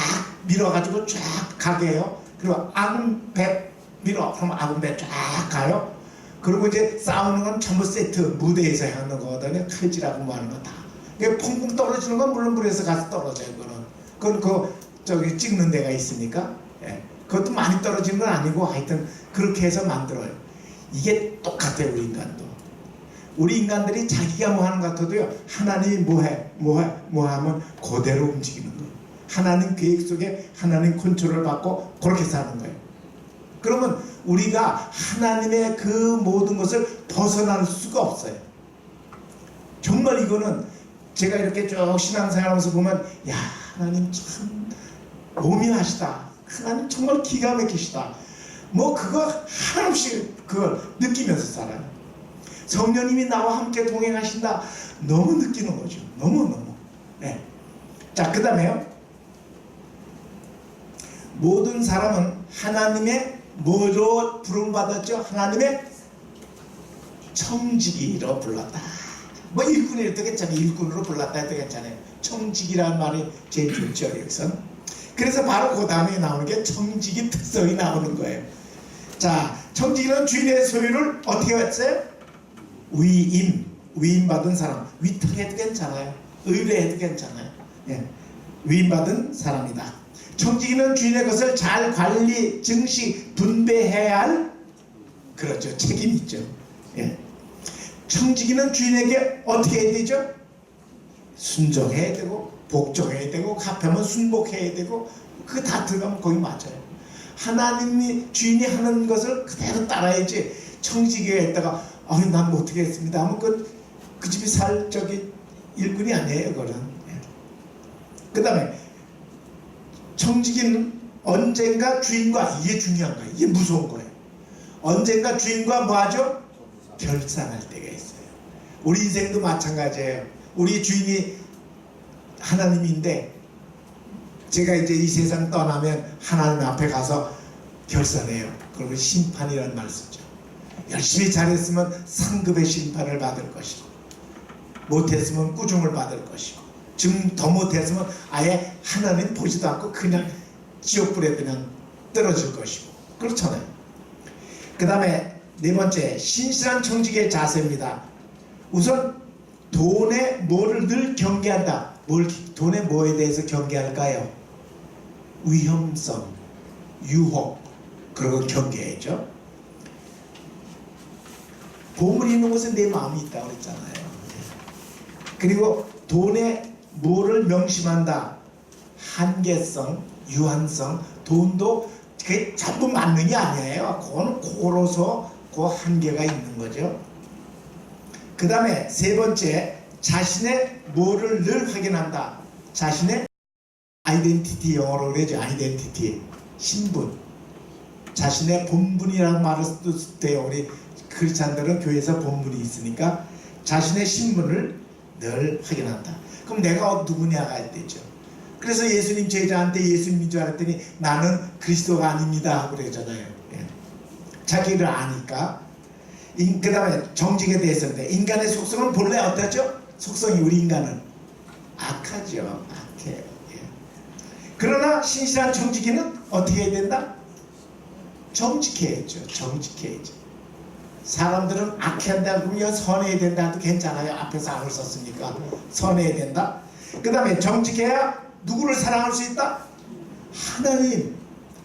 밀어가지고 쫙 가게 해요. 그리고 아군 배 밀어. 그러면 아군 배 쫙 가요. 그리고 이제 싸우는 건 전부 세트, 무대에서 하는 거거든요. 칼질하고 뭐 하는 거 다. 펑펑 떨어지는 건 물론 물에서 가서 떨어져요. 그건 저기 찍는 데가 있으니까. 그것도 많이 떨어지는 건 아니고 하여튼 그렇게 해서 만들어요. 이게 똑같아요. 우리 인간도. 우리 인간들이 자기가 뭐 하는 것 같아도요, 하나님이 뭐 하면 그대로 움직이는 거예요. 하나님 계획 속에 하나님 컨트롤을 받고 그렇게 사는 거예요. 그러면 우리가 하나님의 그 모든 것을 벗어날 수가 없어요. 정말 이거는 제가 이렇게 쭉 신앙생활하면서 보면, 야, 하나님 참 오묘하시다. 하나님 정말 기가 막히시다. 뭐 그거 한없이 그걸 느끼면서 살아요. 성령님이 나와 함께 동행하신다. 너무 느끼는 거죠. 너무너무. 자, 그 다음에요, 모든 사람은 하나님의 뭐로 부름받았죠? 하나님의 청지기로 불렀다. 뭐 일꾼이라도 괜찮아요. 일꾼으로 불렀다 해도 괜찮아요. 청지기라는 말이 제일 좋죠, 여기서. 그래서 바로 그 다음에 나오는 게 청지기 특성이 나오는 거예요. 자, 청지기는 주인의 소유를 어떻게 했어요? 위임받은 사람. 위탁해도 괜찮아요. 의뢰해도 괜찮아요. 위임받은 사람이다. 청지기는 주인의 것을 잘 관리, 증식, 분배해야 할, 그렇죠, 책임이 있죠. 청지기는 주인에게 어떻게 해야 되죠? 순종해야 되고 복종해야 되고, 합하면 순복해야 되고, 그거 다 들어가면 거기 맞아요. 하나님이 주인이 하는 것을 그대로 따라야지. 청지기가 있다가 난 못하게 했습니다 하면 그 집이 살 저기 일꾼이 아니에요. 그거는. 그 다음에 청지기는 언젠가 주인과, 이게 중요한 거예요. 이게 무서운 거예요. 언젠가 주인과 뭐 하죠? 결산할 때가 있어요. 우리 인생도 마찬가지예요. 우리 주인이 하나님인데 제가 이제 이 세상 떠나면 하나님 앞에 가서 결산해요. 그러면 심판이라는 말 쓰죠. 열심히 잘했으면 상급의 심판을 받을 것이고, 못했으면 꾸중을 받을 것이고, 지금 더 못했으면 아예 하나님 보지도 않고 그냥 지옥불에 그냥 떨어질 것이고, 그렇잖아요. 그 다음에 네 번째, 신실한 청지기의 자세입니다. 우선 돈에 뭐를 늘 경계한다. 돈에 뭐에 대해서 경계할까요? 위험성, 유혹, 그리고 경계죠. 보물이 있는 곳에 내 마음이 있다고 그랬잖아요. 그리고 돈에 뭐를 명심한다. 한계성, 유한성, 돈도 그게 전부 만능이 아니에요. 그거는 고로서 그 한계가 있는 거죠. 그 다음에 세 번째, 자신의 뭐를 늘 확인한다. 자신의 아이덴티티, 영어로 그러죠. 아이덴티티, 신분. 자신의 본분이라는 말을 써도 돼요. 우리 크리스찬들은 교회에서 본분이 있으니까 자신의 신분을 늘 확인한다. 그럼 내가 누구냐가 할 때죠. 그래서 예수님 제자한테 예수님인 줄 알았더니 나는 그리스도가 아닙니다 하고 그러잖아요. 예. 자기를 아니까. 그 다음에 정직에 대해서인데, 인간의 속성은 본래 어떠죠? 속성이 우리 인간은 악하죠. 악해요. 예. 그러나 신실한 정직이는 어떻게 해야 된다? 정직해야죠. 정직해야죠. 사람들은 악해한다 그러면 선해야 된다 해도 괜찮아요. 앞에서 악을 썼으니까 선해야 된다. 그 다음에 정직해야 누구를 사랑할 수 있다? 하나님,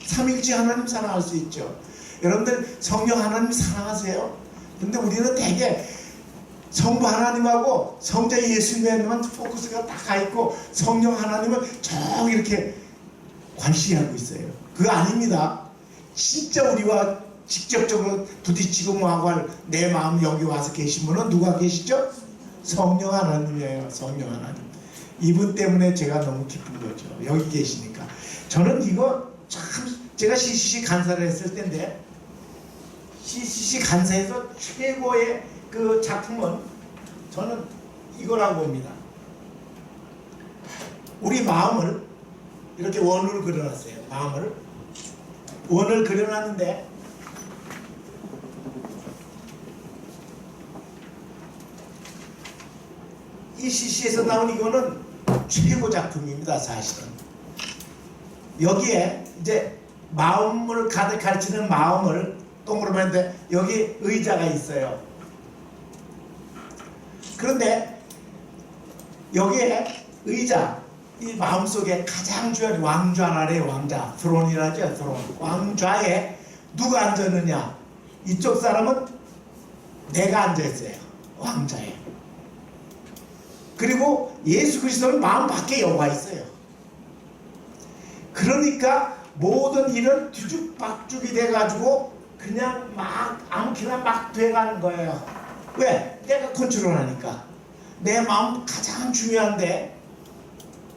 삼일째 하나님 사랑할 수 있죠. 여러분들 성령 하나님 사랑하세요? 근데 우리는 되게 성부 하나님하고 성자 예수님에만 포커스가 다 가 있고 성령 하나님은 저기 이렇게 관시하고 있어요. 그거 아닙니다. 진짜 우리와 직접적으로 부딪히고 뭐하고 할 내 마음 여기 와서 계신 분은 누가 계시죠? 성령 하나님이에요. 성령 하나님. 이분 때문에 제가 너무 기쁜 거죠. 여기 계시니까. 저는 이거 참, 제가 CCC 간사를 했을 때인데, CCC 간사에서 최고의 그 작품은 저는 이거라고 봅니다. 우리 마음을 이렇게 원을 그려놨어요. 마음을 원을 그려놨는데, 이 CC에서 나온 이거는 최고 작품입니다. 사실은 여기에 이제 마음을 가르치는 마음을 동그라미 했는데 여기 의자가 있어요. 그런데 여기에 의자, 이 마음속에 가장 중요한 왕좌라래요. 왕좌, 드론이라죠. 드론. 왕좌에 누가 앉았느냐? 이쪽 사람은 내가 앉아있어요. 왕좌에. 그리고 예수 그리스도는 마음 밖에 여가 있어요. 그러니까 모든 일은 뒤죽박죽이 돼가지고 그냥 막 아무렇게나 막 돼가는 거예요. 왜? 내가 컨트롤하니까. 내 마음 가장 중요한데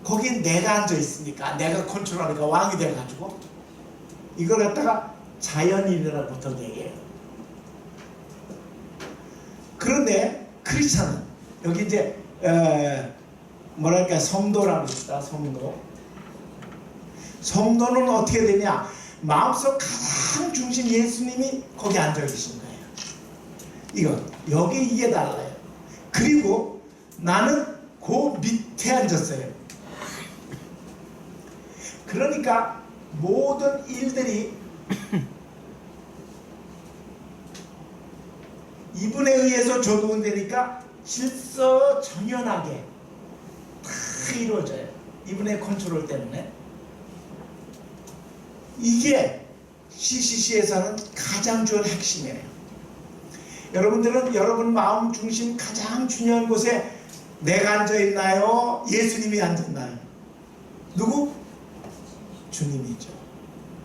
거긴 내가 앉아있으니까, 내가 컨트롤하니까 왕이 돼가지고 이걸 갖다가 자연인이라고 보통 얘기해요. 그런데 크리스찬은 여기 이제 뭐랄까 성도라고 합니다. 성도는 어떻게 되냐? 마음속 가장 중심 예수님이 거기 앉아 계신 거예요. 이거 여기 이게 달라요. 그리고 나는 그 밑에 앉았어요. 그러니까 모든 일들이 이분에 의해서 조동되니까 실서정연하게 다 이루어져요. 이분의 컨트롤 때문에. 이게 CCC에서는 가장 중요한 핵심이에요. 여러분들은 여러분 마음 중심 가장 중요한 곳에 내가 앉아있나요? 예수님이 앉았나요? 누구? 주님이죠.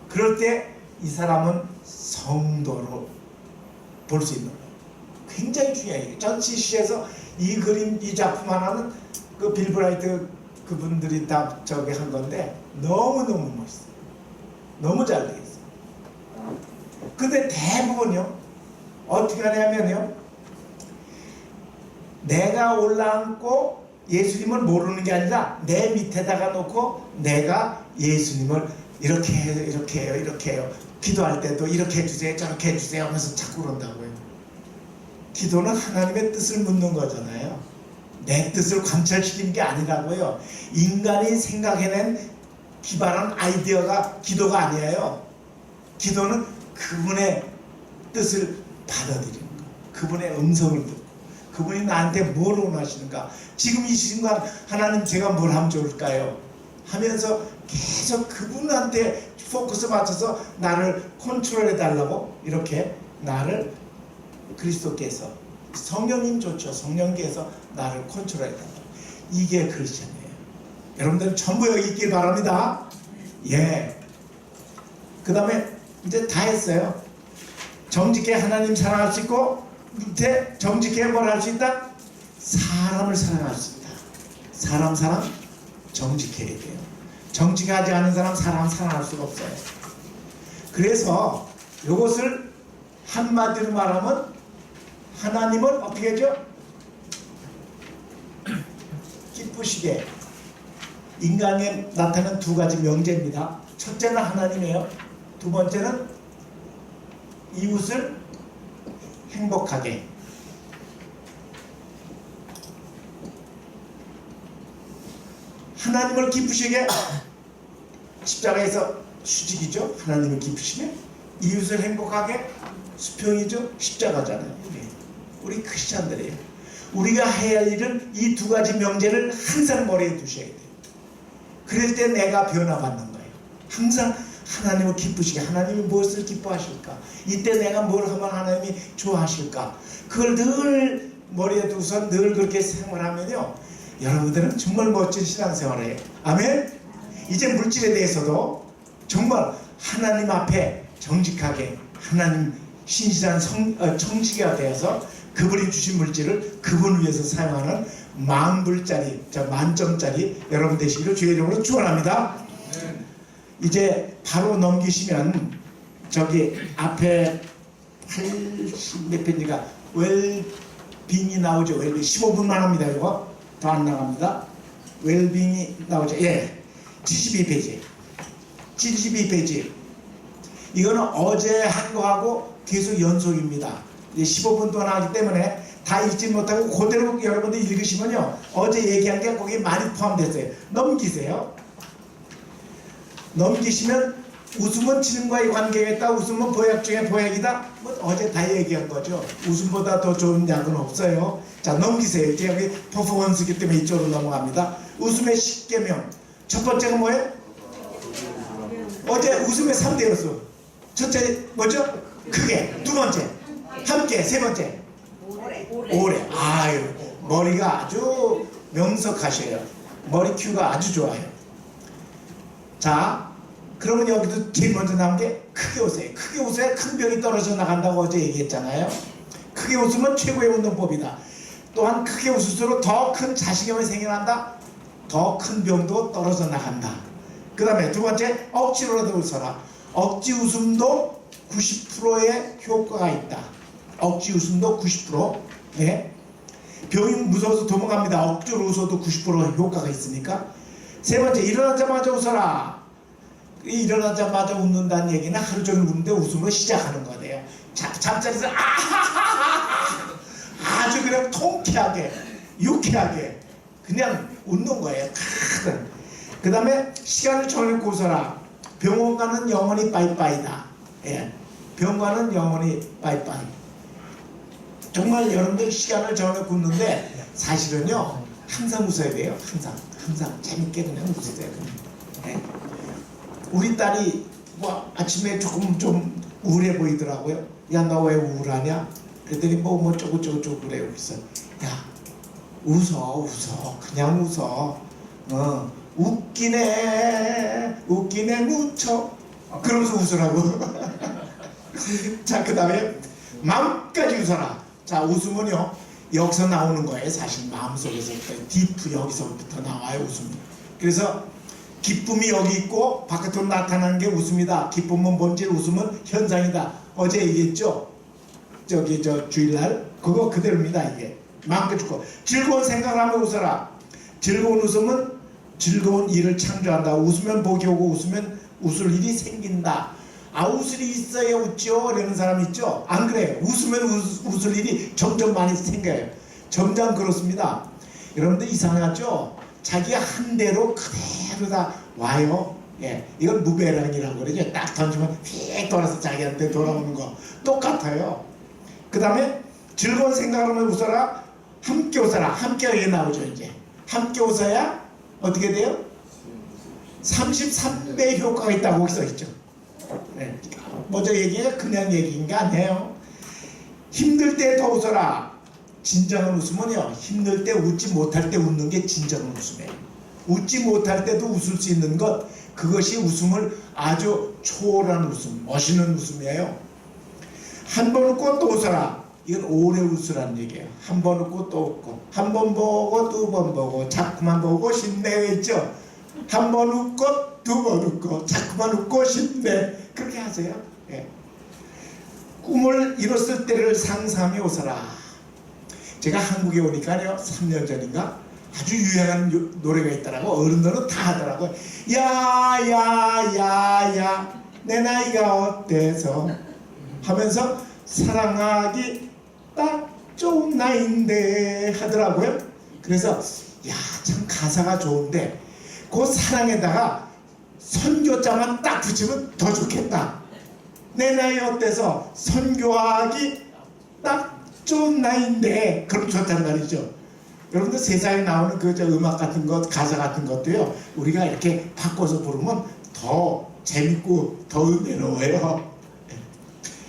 그럴 때 이 사람은 성도로 볼 수 있는 거예요. 굉장히 중요해요. 전 CC에서 이 그림, 이 작품 하나는 그 빌 브라이트 그분들이 다 저기 한 건데 너무너무 멋있어요. 너무 잘 되어 있어요. 근데 대부분요, 어떻게 하냐면요, 내가 올라앉고 예수님을 모르는 게 아니라 내 밑에다가 놓고 내가 예수님을 이렇게 해요, 이렇게 해요, 이렇게 해요. 기도할 때도 이렇게 해주세요, 저렇게 해주세요 하면서 자꾸 그런다고요. 기도는 하나님의 뜻을 묻는 거잖아요. 내 뜻을 관철시키는 게 아니라고요. 인간이 생각해낸 기발한 아이디어가 기도가 아니에요. 기도는 그분의 뜻을 받아들이는 거, 그분의 음성을 듣고 그분이 나한테 뭘 원하시는가, 지금 이 순간 하나님 제가 뭘 하면 좋을까요 하면서 계속 그분한테 포커스 맞춰서 나를 컨트롤해 달라고, 이렇게 나를 그리스도께서, 성령님 좋죠, 성령께서 나를 컨트롤해 달라고. 이게 크리스천이에요. 여러분들 전부 여기 있길 바랍니다. 예. 그 다음에 이제 다 했어요. 정직해 하나님 사랑할 수 있고, 밑에 정직해 뭘 할 수 있다? 사람을 사랑할 수 있다. 사람 정직해야 돼요. 정직하지 않은 사람 사랑할 수가 없어요. 그래서 이것을 한마디로 말하면 하나님을 어떻게 하죠? 기쁘시게. 인간에 나타나는 두 가지 명제입니다. 첫째는 하나님이에요. 두 번째는 이웃을 행복하게. 하나님을 기쁘시게, 십자가에서 수직이죠. 하나님을 기쁘시게. 이웃을 행복하게, 수평이죠. 십자가잖아요. 우리 크리스찬들이에요. 우리가 해야 할 일은 이 두 가지 명제를 항상 머리에 두셔야 돼요. 그럴 때 내가 변화받는 거예요. 항상 하나님을 기쁘시게. 하나님이 무엇을 기뻐하실까? 이때 내가 뭘 하면 하나님이 좋아하실까? 그걸 늘 머리에 두고서 늘 그렇게 생활하면요, 여러분들은 정말 멋진 신앙생활을 해요. 아멘? 이제 물질에 대해서도 정말 하나님 앞에 정직하게, 하나님 신실한 청지기가 되어서 그분이 주신 물질을 그분 위해서 사용하는 만불짜리, 만점짜리 여러분 되시기를 주의 이름으로 축원합니다. 이제 바로 넘기시면 저기 앞에 80 몇 페이지가 웰빙이 나오죠. 웰빙 15분만 합니다. 이거 더 안 나갑니다. 웰빙이 나오죠. 예, 72페이지 72페이지. 이거는 어제 한 거하고 계속 연속입니다. 15분 동안 하기 때문에 다 읽지 못하고 그대로 여러분들 읽으시면요, 어제 얘기한 게 거기에 많이 포함됐어요. 넘기세요. 넘기시면 웃음은 진과의 관계가 있다. 웃음은 보약 중에 보약이다. 뭐 어제 다 얘기한 거죠. 웃음보다 더 좋은 약은 없어요. 자, 넘기세요. 이제 여기 퍼포먼스이기 때문에 이쪽으로 넘어갑니다. 웃음의 10계명. 첫 번째가 뭐예요? 어제 웃음의 3대 요소. 첫째 뭐죠? 크게. 두 번째 함께. 세 번째 오래. 아유, 머리가 아주 명석하셔요. 머리 큐가 아주 좋아요. 자, 그러면 여기도 제일 먼저 나온 게 크게 웃어요. 크게 웃어야 큰 병이 떨어져 나간다고 어제 얘기했잖아요. 크게 웃으면 최고의 운동법이다. 또한 크게 웃을수록 더 큰 자신감이 생겨난다. 더 큰 병도 떨어져 나간다. 그 다음에 두 번째, 억지로라도 웃어라. 억지 웃음도 90%의 효과가 있다. 억지 웃음도 90%. 네. 병이 무서워서 도망갑니다. 억지로 웃어도 90% 효과가 있으니까. 세 번째, 일어나자마자 웃어라. 일어나자마자 웃는다는 얘기는 하루 종일 웃는데 웃음으로 시작하는 거예요. 잠자리에서 아하하하 아주 그냥 통쾌하게, 유쾌하게 그냥 웃는 거예요. 그 다음에 시간을 정해놓고 웃어라. 병원과는 영원히 빠이빠이다. 예. 병원과는 영원히 빠이빠이. 정말 여러분들 시간을 정해놓고 웃는데 사실은요, 항상 웃어야 돼요. 항상 재밌게 그냥 웃으세요. 예. 우리 딸이 뭐 아침에 조금 좀 우울해 보이더라고요. 야, 너 왜 우울하냐? 그랬더니 뭐 쪼글쪼글 그래요. 그래서 야, 웃어 그냥 웃어. 웃기네 무척. 그러면서 웃으라고. 자, 그 다음에 마음까지 웃어라. 자, 웃음은요, 여기서 나오는 거예요. 사실 마음속에서부터, 디프 여기서부터 나와요, 웃음이. 그래서 기쁨이 여기 있고 바깥으로 나타나는 게 웃음이다. 기쁨은 본질, 웃음은 현상이다. 어제 얘기했죠? 주일날 그거 그대로입니다. 이게 마음껏 죽고 즐거운 생각을 하며 웃어라. 즐거운 웃음은 즐거운 일을 창조한다. 웃으면 복이 오고 웃으면 웃을 일이 생긴다. 아, 웃을 일이 있어야 웃죠. 이러는 사람 있죠. 안 그래요. 웃으면 웃을 일이 점점 많이 생겨요. 점점 그렇습니다. 여러분들 이상하죠? 자기가 한 대로 그대로 다 와요. 예, 이건 무배랑이라고 그러죠. 딱 던지면 휙 돌아서 자기한테 돌아오는 거 똑같아요. 그 다음에 즐거운 생각을 하면 웃어라. 함께 웃어라. 함께 여기 나오죠. 이제 함께 웃어야 어떻게 돼요? 33배 효과가 있다고 거기 써있죠. 네. 먼저 얘기해 그냥 얘기인 게 아니에요. 힘들 때 더 웃어라. 진정한 웃음은요, 힘들 때 웃지 못할 때 웃는 게 진정한 웃음이에요. 웃지 못할 때도 웃을 수 있는 것, 그것이 웃음을 아주 초월한 웃음, 멋있는 웃음이에요. 한 번 웃고 또 웃어라. 이건 오래 웃으라는 얘기예요. 한 번 웃고 또 웃고, 한 번 보고 두 번 보고, 자꾸만 보고 싶네 있죠. 한 번 웃고 두 번 웃고, 자꾸만 웃고 싶네. 그렇게 하세요. 예. 꿈을 이뤘을 때를 상상해 웃어라. 제가 한국에 오니까요, 3년 전인가 아주 유행하는 노래가 있더라고. 어른들은 다 하더라고. 야야야야 내 나이가 어때서 하면서 사랑하기 딱 좋은 나이인데 하더라고요. 그래서 야, 참 가사가 좋은데 그 사랑에다가 선교자만 딱 붙이면 더 좋겠다. 내 나이 어때서 선교하기 딱 좋은 나이인데 그럼 좋단 말이죠. 여러분들 세상에 나오는 그 음악 같은 것, 가사 같은 것도요, 우리가 이렇게 바꿔서 부르면 더 재밌고 더 은혜로워요.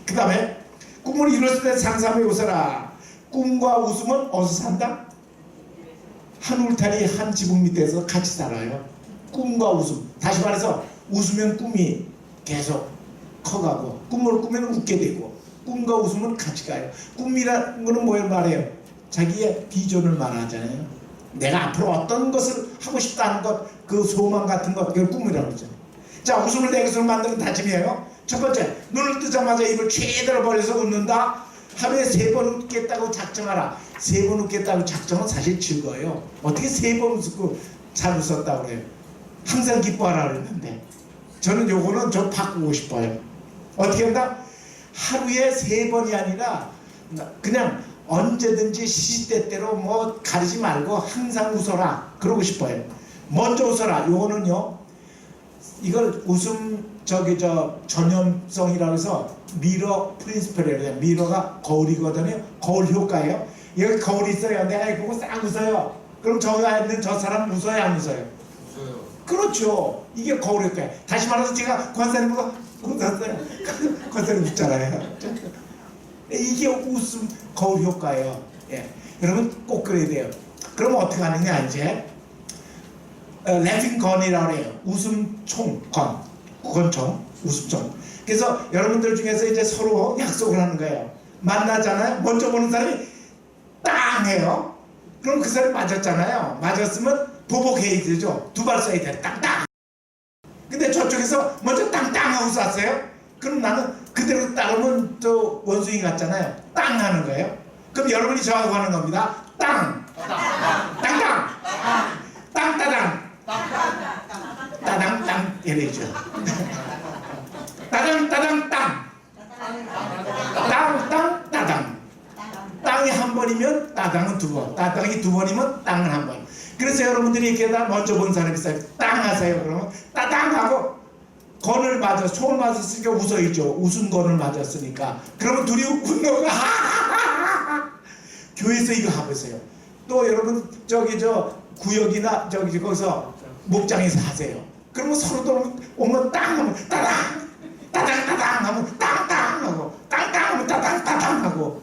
그 다음에 꿈을 이뤘을 때 상상해 웃어라. 꿈과 웃음은 어디서 산다? 한 울타리 한 지붕 밑에서 같이 살아요. 꿈과 웃음. 다시 말해서 웃으면 꿈이 계속 커가고, 꿈을 꾸면 웃게 되고, 꿈과 웃음은 같이 가요. 꿈이라는 거는 뭘 말해요? 자기의 비전을 말하잖아요. 내가 앞으로 어떤 것을 하고 싶다는 것, 그 소망 같은 것, 그걸 꿈이라고 그러잖아요. 자, 웃음을 내 것으로 만드는 다짐이에요. 첫 번째, 눈을 뜨자마자 입을 최대로 벌려서 웃는다. 하루에 3번 웃겠다고 작정하라. 3번 웃겠다고 작정은 사실 즐거워요. 어떻게 3번 웃고 잘 웃었다고 그래요? 항상 기뻐하라 그랬는데, 저는 요거는 좀 바꾸고 싶어요. 어떻게 한다? 하루에 3번이 아니라 그냥 언제든지 시시때때로 뭐 가리지 말고 항상 웃어라. 그러고 싶어요. 먼저 웃어라. 요거는요, 이걸 웃음 전염성이라고 해서 미러 프린스플이라고 해요. 미러가 거울이거든요. 거울 효과예요. 여기 거울이 있어요. 내가 이거 보고 싹 웃어요. 그럼 저기 있는 저 사람 웃어요, 안 웃어요? 웃어요. 그렇죠. 이게 거울 효과예요. 다시 말해서 제가 권사님 보고 웃었어요. 권사님 웃잖아요. 이게 웃음 거울 효과예요. 예. 여러분 꼭 그래야 돼요. 그럼 어떻게 하느냐 이제 laughing gun이라고 해요. 웃음총, 권총, 웃음총. 그래서 여러분들 중에서 이제 서로 약속을 하는 거예요. 만나잖아요. 먼저 보는 사람이 땅 해요. 그럼 그 사람이 맞았잖아요. 맞았으면 보복해야 되죠. 두 발 쏴야 돼. 땅땅. 근데 저쪽에서 먼저 땅땅 하고 쐈어요. 그럼 나는 그대로 따르면 또 원숭이 같잖아요. 땅 하는 거예요. 그럼 여러분이 저하고 하는 겁니다. 땅, 땅땅, 땅따당, 따당땅 이래죠. 따당 따당 땅, 땅땅 따당. 땅이 한 번이면 따당은 두 번, 따당이 두 번이면 땅은 한 번. 그래서 여러분들이 이렇게 다 먼저 본 사람이 있어요. 땅 하세요. 그러면 따당 하고 건을 맞아, 손을 맞았으니까 웃어야죠. 웃은 건을 맞았으니까. 그러면 둘이 웃는 거가 교회에서 이거 하고 있어요. 또 여러분 저기 저 구역이나 저기 거기서 목장에서 하세요. 그러면 서로 오면 땅 하면 따당, 따당 따당 하면 땅땅 하고, 땅땅 하면 따당 따당 하고.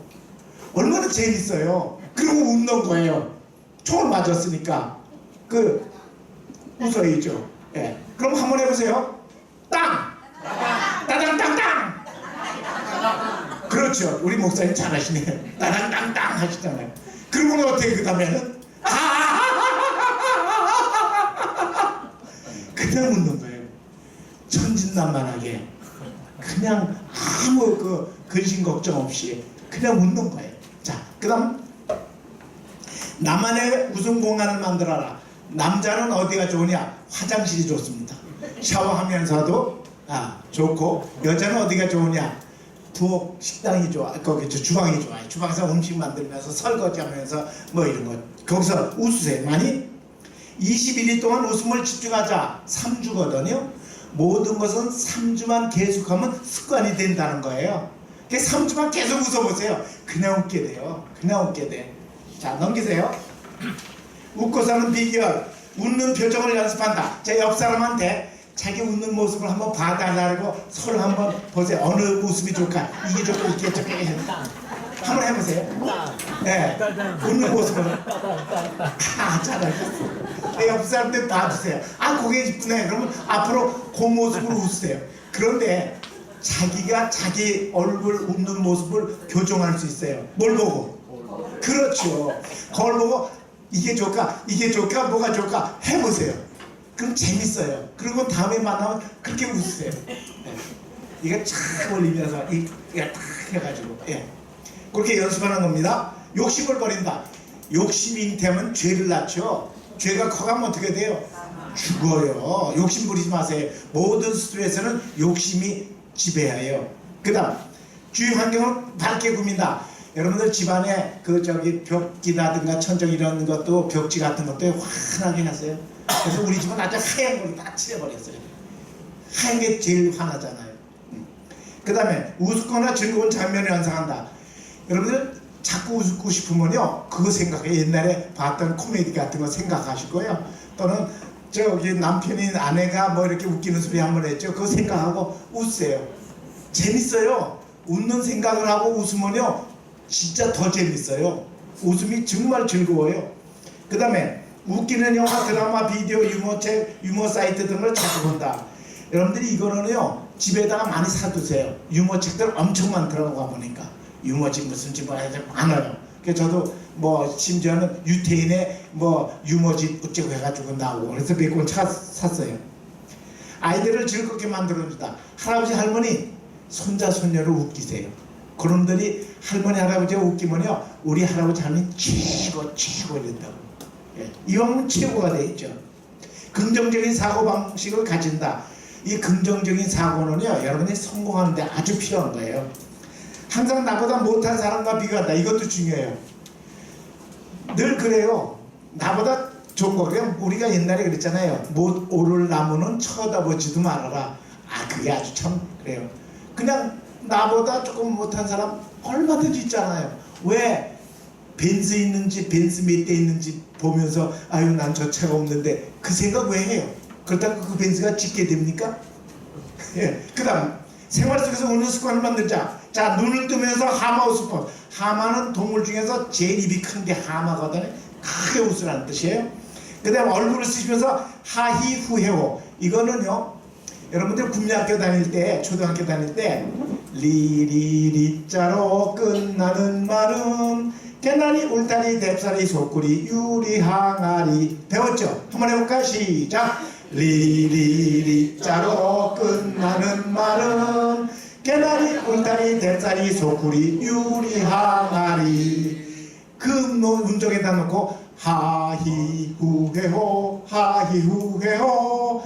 얼마나 재밌어요. 그리고 웃는 거예요. 총을 맞았으니까 그 웃어야죠. 예. 그럼 한번 해보세요. 땅! 따당 땅땅! 그렇죠. 우리 목사님 잘하시네. 따당 땅땅 하시잖아요. 그러면 어떻게 그 다음에는 그냥 웃는 거예요. 천진난만하게 그냥 아무 그 근심 걱정 없이 그냥 웃는 거예요. 자, 그 다음 나만의 웃음 공간을 만들어라. 남자는 어디가 좋으냐? 화장실이 좋습니다. 샤워하면서도 좋고, 여자는 어디가 좋으냐? 부엌 식당이 좋아. 거기 주방이 좋아요. 주방에서 음식 만들면서 설거지하면서 뭐 이런 거. 거기서 웃으세요. 많이 21일 동안 웃음을 집중하자. 3주거든요. 모든 것은 3주만 계속하면 습관이 된다는 거예요. 3주만 계속 웃어보세요. 그냥 웃게 돼요. 그냥 웃게 돼. 자, 넘기세요. 웃고 사는 비결. 웃는 표정을 연습한다. 제 옆 사람한테 자기 웃는 모습을 한번 봐달라고 서로 한번 보세요. 어느 웃음이 좋을까? 이게 좋고 이게 좋고 한번 해보세요. 네, 웃는 모습을. 잘하셨어요. 옆 사람들 봐주세요. 고개 이쁘네. 그러면 앞으로 그 모습으로 웃으세요. 그런데 자기가 자기 얼굴 웃는 모습을 교정할 수 있어요. 뭘 보고? 그렇죠. 그걸 보고 이게 좋을까? 이게 좋을까? 뭐가 좋을까? 해보세요. 그럼 재밌어요. 그리고 다음에 만나면 그렇게 웃으세요. 이게 착 올리면서 이게 딱 해가지고 그렇게 연습하는 겁니다. 욕심을 버린다. 욕심이 잉태하면 죄를 낳죠. 죄가 커가면 어떻게 돼요? 죽어요. 욕심 부리지 마세요. 모든 스트레스는 욕심이 지배해요. 그 다음 주위 환경을 밝게 꾸민다. 여러분들 집안에 벽지라든가 천정 이런 것도 벽지 같은 것도 환하게 하세요. 그래서 우리 집은 아주 하얀 걸로 다 칠해버렸어요. 하얀 게 제일 환하잖아요. 그 다음에 우습거나 즐거운 장면을 연상한다. 여러분들 자꾸 웃고 싶으면요 그거 생각해. 옛날에 봤던 코미디 같은 거 생각하실 거예요. 또는 남편이 아내가 뭐 이렇게 웃기는 소리 한번 했죠. 그거 생각하고 웃으세요. 재밌어요. 웃는 생각을 하고 웃으면요 진짜 더 재밌어요. 웃음이 정말 즐거워요. 그 다음에 웃기는 영화, 드라마, 비디오, 유머책, 유머 사이트 등을 찾아본다. 여러분들이 이거는요 집에다가 많이 사두세요. 유머책들 엄청 많더라고 가보니까. 유머집 무슨 집 많아요. 그래서 저도 뭐 심지어는 유태인의 뭐 유머집 어쩌고 해가지고 나오고 그래서 몇 권 샀어요. 아이들을 즐겁게 만들어준다. 할아버지 할머니 손자 손녀를 웃기세요. 그놈들이 할머니 할아버지가 웃기면요 우리 할아버지 할머니 최고 이런다고. 이왕은 최고가 돼 있죠. 긍정적인 사고방식을 가진다. 이 긍정적인 사고는요 여러분이 성공하는데 아주 필요한 거예요. 항상 나보다 못한 사람과 비교한다. 이것도 중요해요. 늘 그래요. 나보다 좋은 거. 그냥 우리가 옛날에 그랬잖아요. 못 오를 나무는 쳐다보지도 말아라. 그게 아주 참 그래요. 그냥 나보다 조금 못한 사람 얼마든지 있잖아요. 왜? 벤츠 있는지 벤츠 몇 대 있는지 보면서 아유 난 저 차가 없는데 그 생각 왜 해요? 그렇다고 그 벤츠가 짓게 됩니까? 그 다음 생활 속에서 웃는 습관을 만들자. 자, 눈을 뜨면서 하마 웃음법. 하마는 동물 중에서 제일 입이 큰 게 하마거든요. 크게 웃으라는 뜻이에요. 그 다음 얼굴을 쓰시면서 하히후해호. 이거는요 여러분들 국민학교 다닐 때 초등학교 다닐 때 리리리자로 끝나는 말은 개나리 울타리 뎁사리 소쿠리 유리 항아리 배웠죠? 한번 해볼까? 시작. 리리리자로 끝나는 말은 개나리 울타리 뎁사리 소쿠리 유리 항아리. 그 운동에다 놓고 하히후해호 하히후해호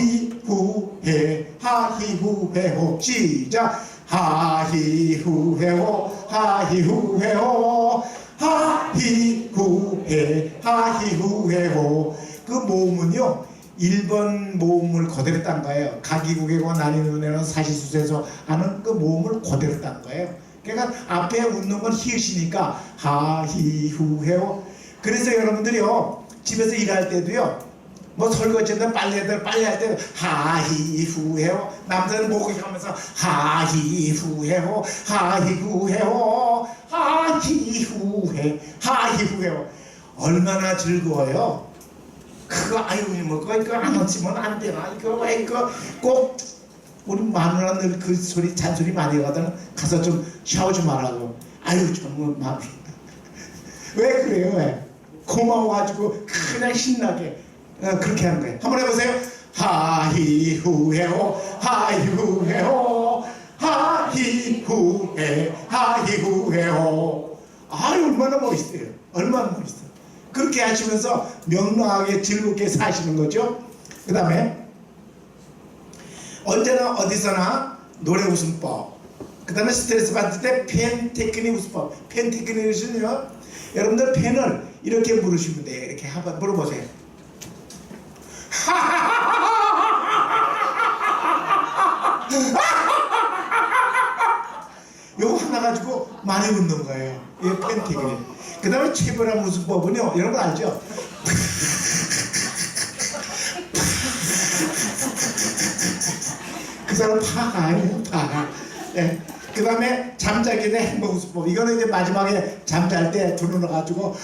하히후해 하히후해호. 시작. 하히후해호 하히후해호 하히후해 하히후해호. 그 모음은요 1번 모음을 그대로 딴 거예요. 가기국에고 나니눈에는 사시수세서 하는 그 모음을 그대로 딴 거예요. 그러니까 앞에 웃는 건 히읗이니까 하히후해호. 그래서 여러분들이요 집에서 일할 때도요 뭐 설거지든 빨래할 때도 하히후해호. 남자는 목욕하면서 하히후해호 하히후해호 하히후해 하히후해호. 얼마나 즐거워요. 그거 뭐 그거 안 놓치면 안 되나? 이거 왜 이거 꼭 우리 마누라 늘 그 소리 잔소리 많이 하거든. 가서 좀 샤워 좀 하라고. 정말 마음. 왜 그래요? 왜? 고마워가지고 그냥 신나게 그렇게 하는 거예요. 한번 해보세요. 하히후해호 하히후해호 하히후해 하히후해호. 얼마나 멋있어요. 얼마나 멋있어요. 그렇게 하시면서 명랑하게 즐겁게 사시는 거죠. 그 다음에 언제나 어디서나 노래 웃음법. 그 다음에 스트레스 받을 때 펜 테크닉 웃음법. 펜 테크닉은요, 여러분들 펜을 이렇게 물으시면 돼요. 이렇게 한번 물어보세요. 요거 하나 가지고 많이 웃는 거예요. 이게 펜 테크닉. 그 다음에 최고란 웃음법은요, 여러분 알죠? 그 사람 파가 아니에요, 파. 네. 그 다음에 잠자기 때 행복 웃음법. 이거는 이제 마지막에 잠잘 때 두 눈을 가지고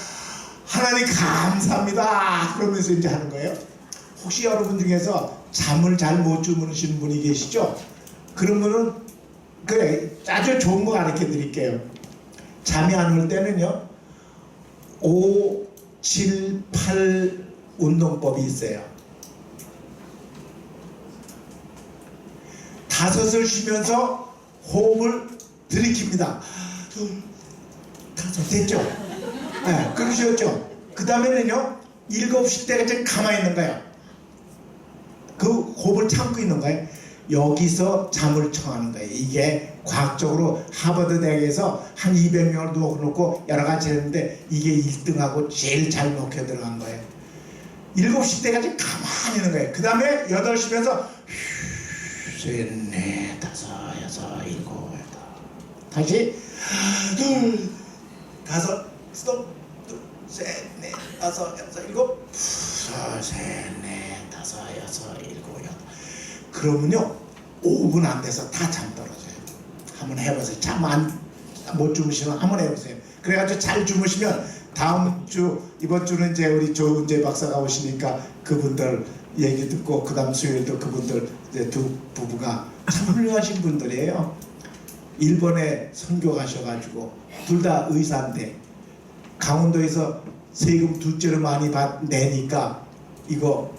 하나님 감사합니다 그러면서 이제 하는 거예요. 혹시 여러분 중에서 잠을 잘 못 주무시는 분이 계시죠? 그러면은 그래, 아주 좋은 거 가르쳐 드릴게요. 잠이 안 올 때는요, 5, 7, 8 운동법이 있어요. 5을 쉬면서 호흡을 들이킵니다. 5 됐죠? 네, 그러셨죠? 그 다음에는요, 7시 때까지 가만히 있는 거예요. 그 호흡을 참고 있는 거예요. 여기서 잠을 청하는 거예요. 이게 과학적으로 하버드 대학에서 한 200명을 놓고 여러 가지 했는데 이게 1등하고 제일 잘 먹혀 들어간 거예요. 7시 때까지 가만히 있는 거예요. 그 다음에 8시면서 셋, 넷, 다섯, 여섯, 일곱, 여덟. 다시 둘, 다섯, 스톱, 둘, 셋, 넷, 다섯, 여섯, 일곱, 셋, 넷, 다섯, 여섯, 일곱, 여덟. 그러면요 5분 안 돼서 다 잠 떨어져요. 한번 해보세요. 잠 못 주무시면 한번 해보세요. 그래가지고 잘 주무시면 다음 주, 이번 주는 이제 우리 조은재 박사가 오시니까 그분들 얘기 듣고 그 다음 수요일도 그분들 이제 두 부부가 참 훌륭하신 분들이에요. 일본에 선교 가셔가지고 둘 다 의사인데 강원도에서 세금 둘째로 많이 내니까 이거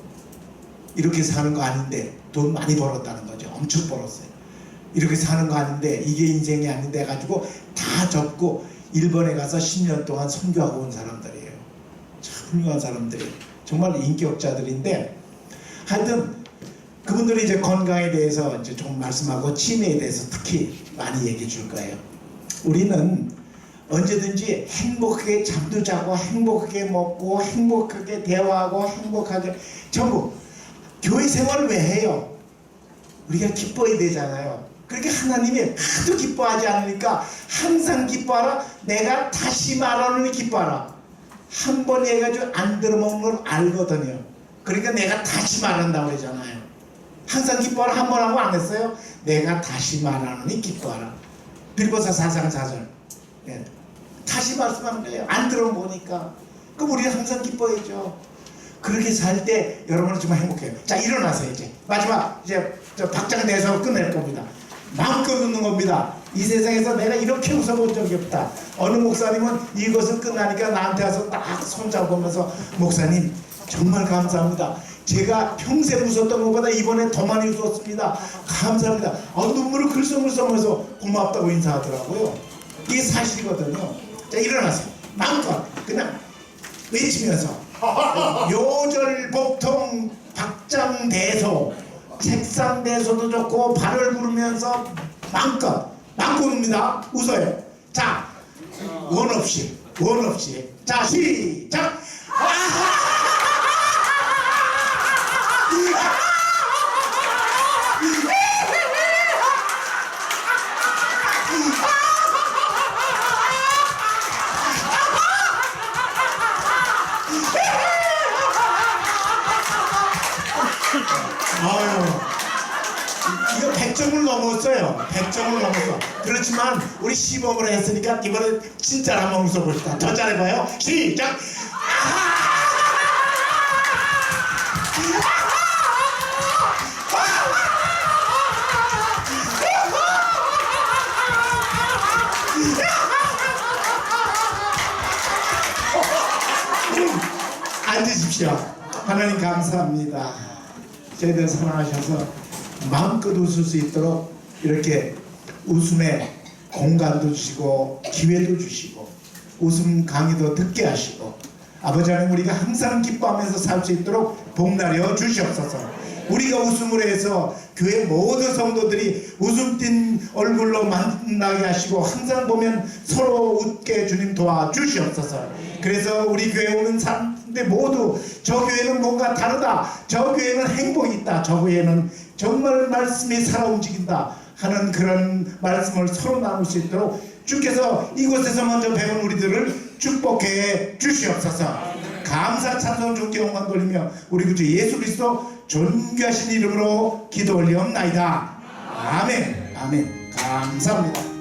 이렇게 사는 거 아닌데 돈 많이 벌었다는 거죠. 엄청 벌었어요. 이렇게 사는 거 아닌데 이게 인생이 아닌데 해가지고 다 접고 일본에 가서 10년 동안 선교하고 온 사람들이에요. 참 훌륭한 사람들이, 정말 인격자들인데, 하여튼 그분들이 이제 건강에 대해서 이제 좀 말씀하고 치매에 대해서 특히 많이 얘기해 줄 거예요. 우리는 언제든지 행복하게 잠도 자고 행복하게 먹고 행복하게 대화하고 행복하게 전부 교회 생활을 왜 해요? 우리가 기뻐야 되잖아요. 그렇게 하나님이 하도 기뻐하지 않으니까 항상 기뻐하라. 내가 다시 말하노니 기뻐하라. 한 번 해가지고 안 들어먹는 걸 알거든요. 그러니까 내가 다시 말한다고 그러잖아요. 항상 기뻐하라 한 번 하고 안 했어요? 내가 다시 말하노니 기뻐하라. 빌보서 4장 4절. 예. 다시 말씀하는 거예요. 안 들어보니까. 그럼 우리는 항상 기뻐해야죠. 그렇게 살 때 여러분은 정말 행복해요. 자, 일어나세요. 이제 마지막 이제 저 박장 대사로 끝낼 겁니다. 마음껏 웃는 겁니다. 이 세상에서 내가 이렇게 웃어본 적이 없다. 어느 목사님은 이것을 끝나니까 나한테 와서 딱 손잡으면서 목사님 정말 감사합니다. 제가 평생 웃었던 것보다 이번에 더 많이 웃었습니다. 감사합니다. 눈물을 글썽글썽해서 고맙다고 인사하더라고요. 이게 사실이거든요. 자, 일어나세요. 마음껏 그냥 외치면서 요절복통 박장대소, 책상대소도 좋고 발을 구르면서 마음껏 웃습니다. 웃어요. 자, 원 없이 자, 시작. 아유, 이거 100점을 넘었어요. 100점을 넘었어. 그렇지만 우리 시범을 했으니까 이번에 진짜 한번 웃어봅시다. 더 잘해봐요. 시작. 앉으십시오. 하나님 감사합니다. 저희들 사랑하셔서 마음껏 웃을 수 있도록 이렇게 웃음에 공간도 주시고 기회도 주시고 웃음 강의도 듣게 하시고 아버지 하나님, 우리가 항상 기뻐하면서 살 수 있도록 복나려 주시옵소서. 우리가 웃음으로 해서 교회 모든 성도들이 웃음 띤 얼굴로 만나게 하시고 항상 보면 서로 웃게 주님 도와주시옵소서. 그래서 우리 교회 오는 사람들 모두 저 교회는 뭔가 다르다, 저 교회는 행복이 있다, 저 교회는 정말 말씀이 살아 움직인다 하는 그런 말씀을 서로 나눌 수 있도록 주께서 이곳에서 먼저 배운 우리들을 축복해 주시옵소서. 감사 찬송 존귀 영광 돌리며 우리 구주 예수 그리스도 존귀하신 이름으로 기도 올리옵나이다. 아멘. 아멘. 감사합니다.